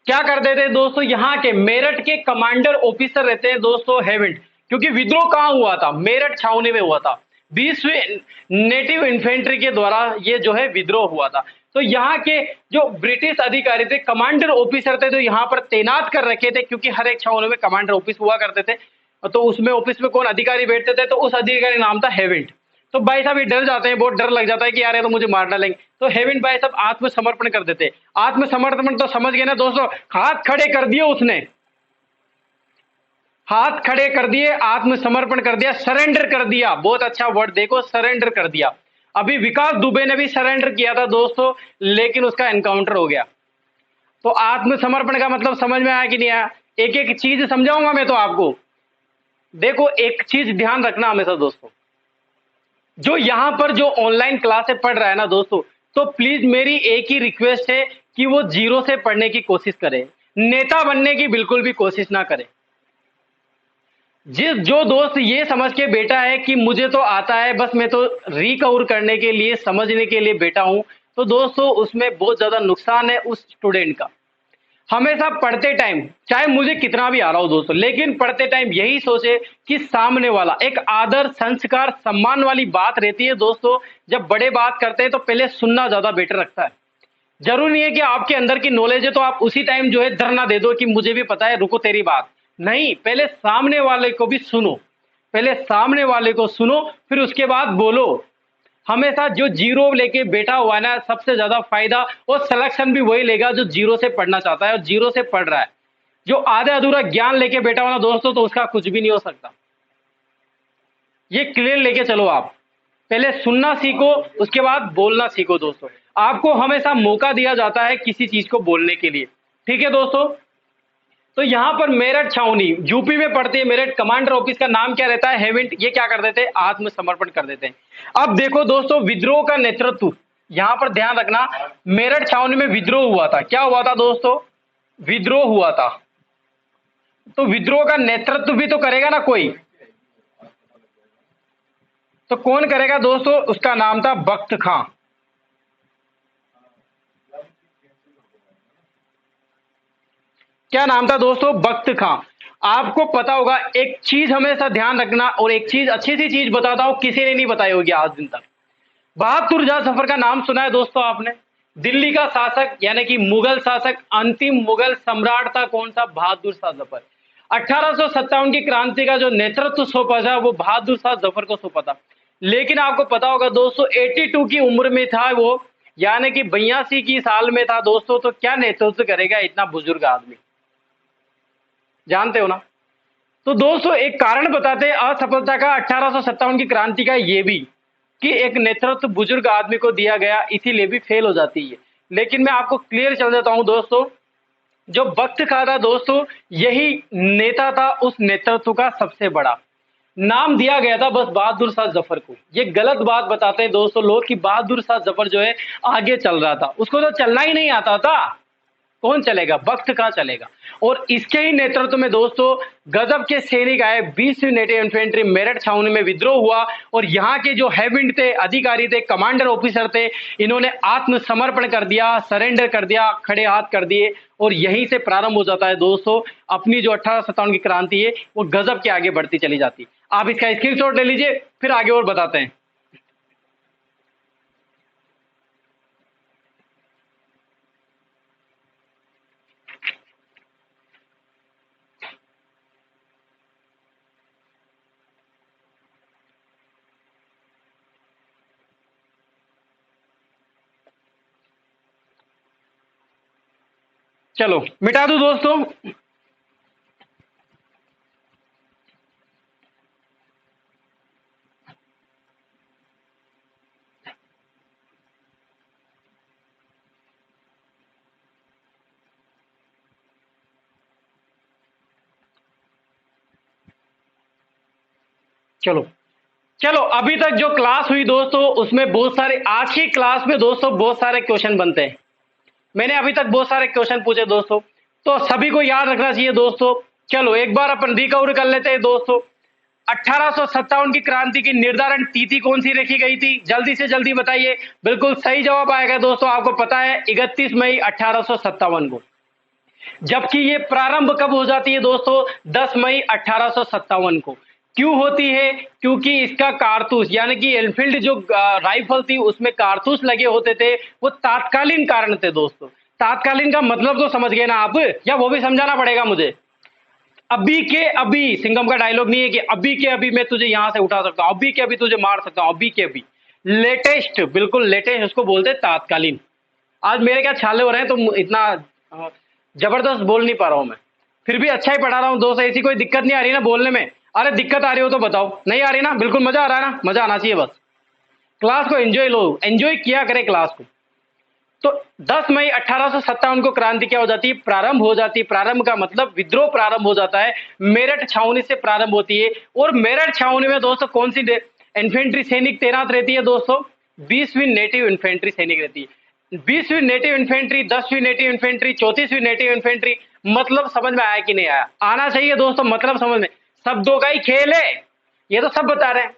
क्या कर देते हैं दोस्तों? यहां के मेरठ के कमांडर ऑफिसर रहते हैं दोस्तों हेविंड। क्योंकि विद्रोह कहां हुआ था? मेरठ छावनी में हुआ था। 20वीं नेटिव इन्फेंट्री के द्वारा ये जो है विद्रोह हुआ था। तो यहाँ के जो ब्रिटिश अधिकारी थे, कमांडर ऑफिसर थे, जो यहाँ पर तैनात कर रखे थे, क्योंकि हर एक छावनी में कमांडर ऑफिस हुआ करते थे, तो उसमें ऑफिस में कौन अधिकारी बैठते थे? तो उस अधिकारी नाम था हेविंड। तो भाई साहब ये डर जाते हैं, बहुत डर लग जाता है कि यार ये तो मुझे मार डालेंगे। तो हेविंड भाई साहब आत्मसमर्पण कर देते। आत्मसमर्पण तो समझ गए ना दोस्तों? हाथ खड़े कर दिए उसने, हाथ खड़े कर दिए, आत्मसमर्पण कर दिया, सरेंडर कर दिया। बहुत अच्छा वर्ड देखो, सरेंडर कर दिया। अभी विकास दुबे ने भी सरेंडर किया था दोस्तों, लेकिन उसका एनकाउंटर हो गया। तो आत्मसमर्पण का मतलब समझ में आया कि नहीं आया? एक एक चीज समझाऊंगा मैं तो आपको। देखो, एक चीज ध्यान रखना हमेशा दोस्तों, जो यहां पर जो ऑनलाइन क्लासेस पढ़ रहा है ना दोस्तों, तो प्लीज मेरी एक ही रिक्वेस्ट है कि वो जीरो से पढ़ने की कोशिश करे, नेता बनने की बिल्कुल भी कोशिश ना करे। जिस जो दोस्त ये समझ के बैठा है कि मुझे तो आता है, बस मैं तो रिकवर करने के लिए, समझने के लिए बैठा हूं, तो दोस्तों उसमें बहुत ज्यादा नुकसान है उस स्टूडेंट का। हमेशा पढ़ते टाइम, चाहे मुझे कितना भी आ रहा हो दोस्तों, लेकिन पढ़ते टाइम यही सोचे कि सामने वाला, एक आदर, संस्कार, सम्मान वाली बात रहती है दोस्तों। जब बड़े बात करते हैं तो पहले सुनना ज्यादा बेटर रखता है। जरूरी नहीं है कि आपके अंदर की नॉलेज है तो आप उसी टाइम जो है धरना दे दो कि मुझे भी पता है, रुको तेरी बात। नहीं, पहले सामने वाले को भी सुनो, पहले सामने वाले को सुनो, फिर उसके बाद बोलो। हमेशा जो जीरो लेके बैठा हुआ है ना, सबसे ज्यादा फायदा और सिलेक्शन भी वही लेगा जो जीरो से पढ़ना चाहता है और जीरो से पढ़ रहा है। जो आधा अधूरा ज्ञान लेके बैठा हुआ ना दोस्तों, तो उसका कुछ भी नहीं हो सकता। ये क्लियर लेके चलो आप। पहले सुनना सीखो, उसके बाद बोलना सीखो दोस्तों। आपको हमेशा मौका दिया जाता है किसी चीज को बोलने के लिए, ठीक है दोस्तों? तो यहां पर मेरठ छावनी यूपी में पड़ती है। मेरठ कमांडर ऑफिस का नाम क्या रहता है? हेविंड। ये क्या कर देते हैं? आत्मसमर्पण कर देते हैं। अब देखो दोस्तों, विद्रोह का नेतृत्व, यहां पर ध्यान रखना, मेरठ छावनी में विद्रोह हुआ था। क्या हुआ था दोस्तों? विद्रोह हुआ था। तो विद्रोह का नेतृत्व भी तो करेगा ना कोई, तो कौन करेगा दोस्तों? उसका नाम था बख्त खां। क्या नाम था दोस्तों? बख्त खां। आपको पता होगा, एक चीज हमेशा ध्यान रखना, और एक चीज अच्छी सी चीज बताता हूं, किसी ने नहीं बताई होगी आज दिन तक। बहादुर शाह जफर का नाम सुना है दोस्तों आपने? दिल्ली का शासक, यानी कि मुगल शासक, अंतिम मुगल सम्राट था कौन सा? बहादुर शाह जफर। 1857 की क्रांति का जो नेतृत्व सौंपा था वो बहादुर शाह जफर को सौंपा था। लेकिन आपको पता होगा दोस्तों, 82 की उम्र में था वो, यानी कि 82 की साल में था दोस्तों। तो क्या नेतृत्व करेगा इतना बुजुर्ग आदमी? जानते हो ना? तो दोस्तों एक कारण बताते हैं असफलता का 1857 की क्रांति का, ये भी कि एक नेतृत्व बुजुर्ग आदमी को दिया गया, इसीलिए भी फेल हो जाती है। लेकिन मैं आपको क्लियर चल देता हूं दोस्तों, जो बख्त खां था दोस्तों, यही नेता था उस नेतृत्व का सबसे बड़ा। नाम दिया गया था बस बहादुर शाह जफर को। ये गलत बात बताते हैं दोस्तों लोग कि बहादुर शाह जफर जो है आगे चल रहा था, उसको तो चलना ही नहीं आता था। कौन चलेगा, वक्त का चलेगा। और इसके ही नेतृत्व में दोस्तों गजब के सैनिक आए, 20वीं नेटिव इन्फेंट्री मेरठ छावनी में विद्रोह हुआ और यहाँ के जो हैविंड थे, अधिकारी थे, कमांडर ऑफिसर थे, इन्होंने आत्मसमर्पण कर दिया, सरेंडर कर दिया, खड़े हाथ कर दिए और यहीं से प्रारंभ हो जाता है दोस्तों अपनी जो 1857 की क्रांति है वो गजब के आगे बढ़ती चली जाती है। आप इसका स्क्रीनशॉट ले लीजिए, फिर आगे और बताते हैं। चलो मिटा दूं दोस्तों। चलो चलो अभी तक जो क्लास हुई दोस्तों उसमें बहुत सारे, आज की क्लास में दोस्तों बहुत सारे क्वेश्चन बनते हैं। मैंने अभी तक बहुत सारे क्वेश्चन पूछे दोस्तों, तो सभी को याद रखना चाहिए दोस्तों। चलो एक बार अपन रिकवर कर लेते हैं दोस्तों। 1857 की क्रांति की निर्धारण तिथि कौन सी रखी गई थी, जल्दी से जल्दी बताइए। बिल्कुल सही जवाब आएगा दोस्तों, आपको पता है 31 मई 1857 को। जबकि ये प्रारंभ कब हो जाती है दोस्तों, 10 मई 1857 को। क्यों होती है, क्योंकि इसका कारतूस यानी कि एनफील्ड जो राइफल थी उसमें कारतूस लगे होते थे, वो तात्कालीन कारण थे दोस्तों। तात्कालीन का मतलब तो समझ गए ना आप, या वो भी समझाना पड़ेगा मुझे। अभी के अभी, सिंघम का डायलॉग नहीं है कि अभी के अभी मैं तुझे यहां से उठा सकता हूं, अभी के अभी तुझे मार सकता हूं, अभी के अभी। लेटेस्ट, बिल्कुल लेटेस्ट, उसको बोलते तात्कालीन। आज मेरे क्या छाले हो रहे हैं तो इतना जबरदस्त बोल नहीं पा रहा हूं मैं, फिर भी अच्छा ही पढ़ा रहा हूं दोस्त। ऐसी कोई दिक्कत नहीं आ रही ना बोलने में? अरे दिक्कत आ रही हो तो बताओ, नहीं आ रही ना? बिल्कुल मजा आ रहा है ना? मजा आना चाहिए बस। क्लास को एंजॉय लो, एंजॉय किया करें क्लास को। तो 10 मई 1857 को क्रांति क्या हो जाती है, प्रारंभ हो जाती है। प्रारंभ का मतलब विद्रोह प्रारंभ हो जाता है, मेरठ छावनी से प्रारंभ होती है। और मेरठ छावनी में दोस्तों कौन सी इन्फेंट्री सैनिक तैनात रहती है दोस्तों? 20वीं नेटिव इन्फेंट्री सैनिक रहती है। 20वीं नेटिव इन्फेंट्री, 10वीं नेटिव इन्फेंट्री, 34वीं नेटिव इन्फेंट्री। मतलब समझ में आया कि नहीं आया? आना चाहिए दोस्तों, मतलब समझ में। शब्दों का ही खेल है, ये तो सब बता रहे हैं,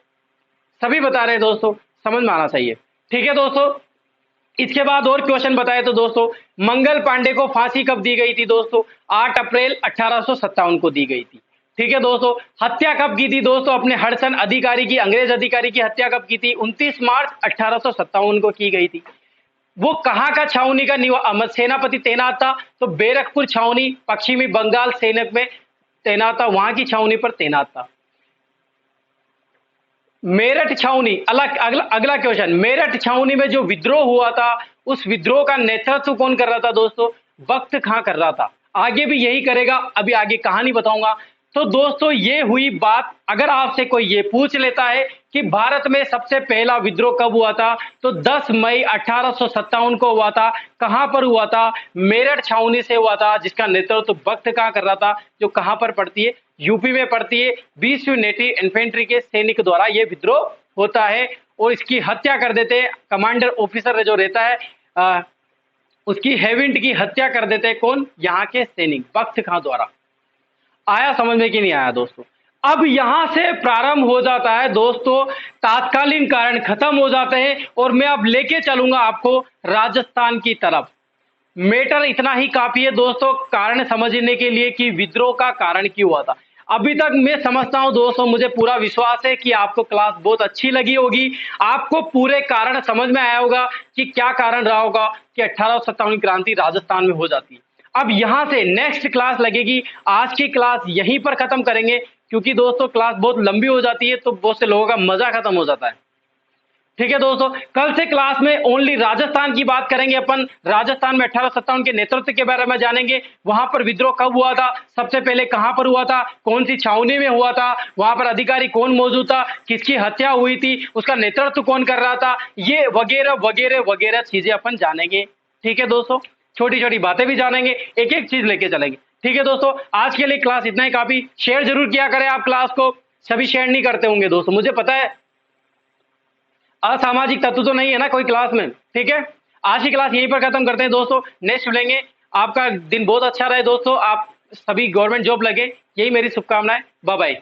सभी बता रहे हैं दोस्तों, समझ में आना चाहिए। ठीक है दोस्तों, इसके बाद और क्वेश्चन बताए तो दोस्तों मंगल पांडे को फांसी कब दी गई थी दोस्तों? 8 अप्रैल 1857 को दी गई थी। ठीक है दोस्तों, हत्या कब की थी दोस्तों? अपने हडसन अधिकारी की, अंग्रेज अधिकारी की हत्या कब की थी? 29 मार्च 1857 को की गई थी। वो कहां का छावनी का सेनापति तैनात था? तो बैरकपुर छावनी, पश्चिमी बंगाल सैनिक में तैनात था, वहां की छावनी पर तैनात था। मेरठ छावनी, अलग अगला क्वेश्चन, मेरठ छावनी में जो विद्रोह हुआ था उस विद्रोह का नेतृत्व कौन कर रहा था दोस्तों? वक्त खां कर रहा था। आगे भी यही करेगा, अभी आगे कहानी बताऊंगा। तो दोस्तों ये हुई बात। अगर आपसे कोई ये पूछ लेता है कि भारत में सबसे पहला विद्रोह कब हुआ था, तो 10 मई 1857 को हुआ था। कहां पर हुआ था? मेरठ छावनी से हुआ था, जिसका नेतृत्व वक्त खां कर रहा था, जो कहां पर पड़ती है? यूपी में पड़ती है। 20वीं नेटिव इन्फेंट्री के सैनिक द्वारा यह विद्रोह होता है और इसकी हत्या कर देते हैं। कमांडर ऑफिसर जो रहता है उसकी हेविंड की हत्या कर देते हैं। कौन? यहाँ के सैनिक, वक्त खां द्वारा। आया समझ में कि नहीं आया दोस्तों? अब यहां से प्रारंभ हो जाता है दोस्तों, तात्कालीन कारण खत्म हो जाते हैं और मैं अब लेके चलूंगा आपको राजस्थान की तरफ। मैटर इतना ही काफी है दोस्तों कारण समझने के लिए कि विद्रोह का कारण क्यों हुआ था। अभी तक मैं समझता हूं दोस्तों, मुझे पूरा विश्वास है कि आपको क्लास बहुत अच्छी लगी होगी, आपको पूरे कारण समझ में आया होगा कि क्या कारण रहा होगा कि 1857 क्रांति राजस्थान में हो जाती है। अब यहां से नेक्स्ट क्लास लगेगी। आज की क्लास यहीं पर खत्म करेंगे, क्योंकि दोस्तों क्लास बहुत लंबी हो जाती है तो बहुत से लोगों का मजा खत्म हो जाता है। ठीक है दोस्तों, कल से क्लास में ओनली राजस्थान की बात करेंगे अपन। राजस्थान में 1857 के नेतृत्व के बारे में जानेंगे, वहां पर विद्रोह कब हुआ था, सबसे पहले कहां पर हुआ था, कौन सी छावनी में हुआ था, वहां पर अधिकारी कौन मौजूद था, किसकी हत्या हुई थी, उसका नेतृत्व कौन कर रहा था, ये वगैरह वगैरह वगैरह चीजें अपन जानेंगे। ठीक है दोस्तों, छोटी छोटी बातें भी जानेंगे, एक एक चीज लेके चलेंगे। ठीक है दोस्तों, आज के लिए क्लास इतना ही काफी। शेयर जरूर किया करें आप क्लास को, सभी शेयर नहीं करते होंगे दोस्तों, मुझे पता है। असामाजिक तत्व तो नहीं है ना कोई क्लास में? ठीक है, आज की क्लास यहीं पर खत्म करते हैं दोस्तों, नेक्स्ट मिलेंगे। आपका दिन बहुत अच्छा रहे दोस्तों, आप सभी गवर्नमेंट जॉब लगे, यही मेरी शुभकामनाएं। Bye bye.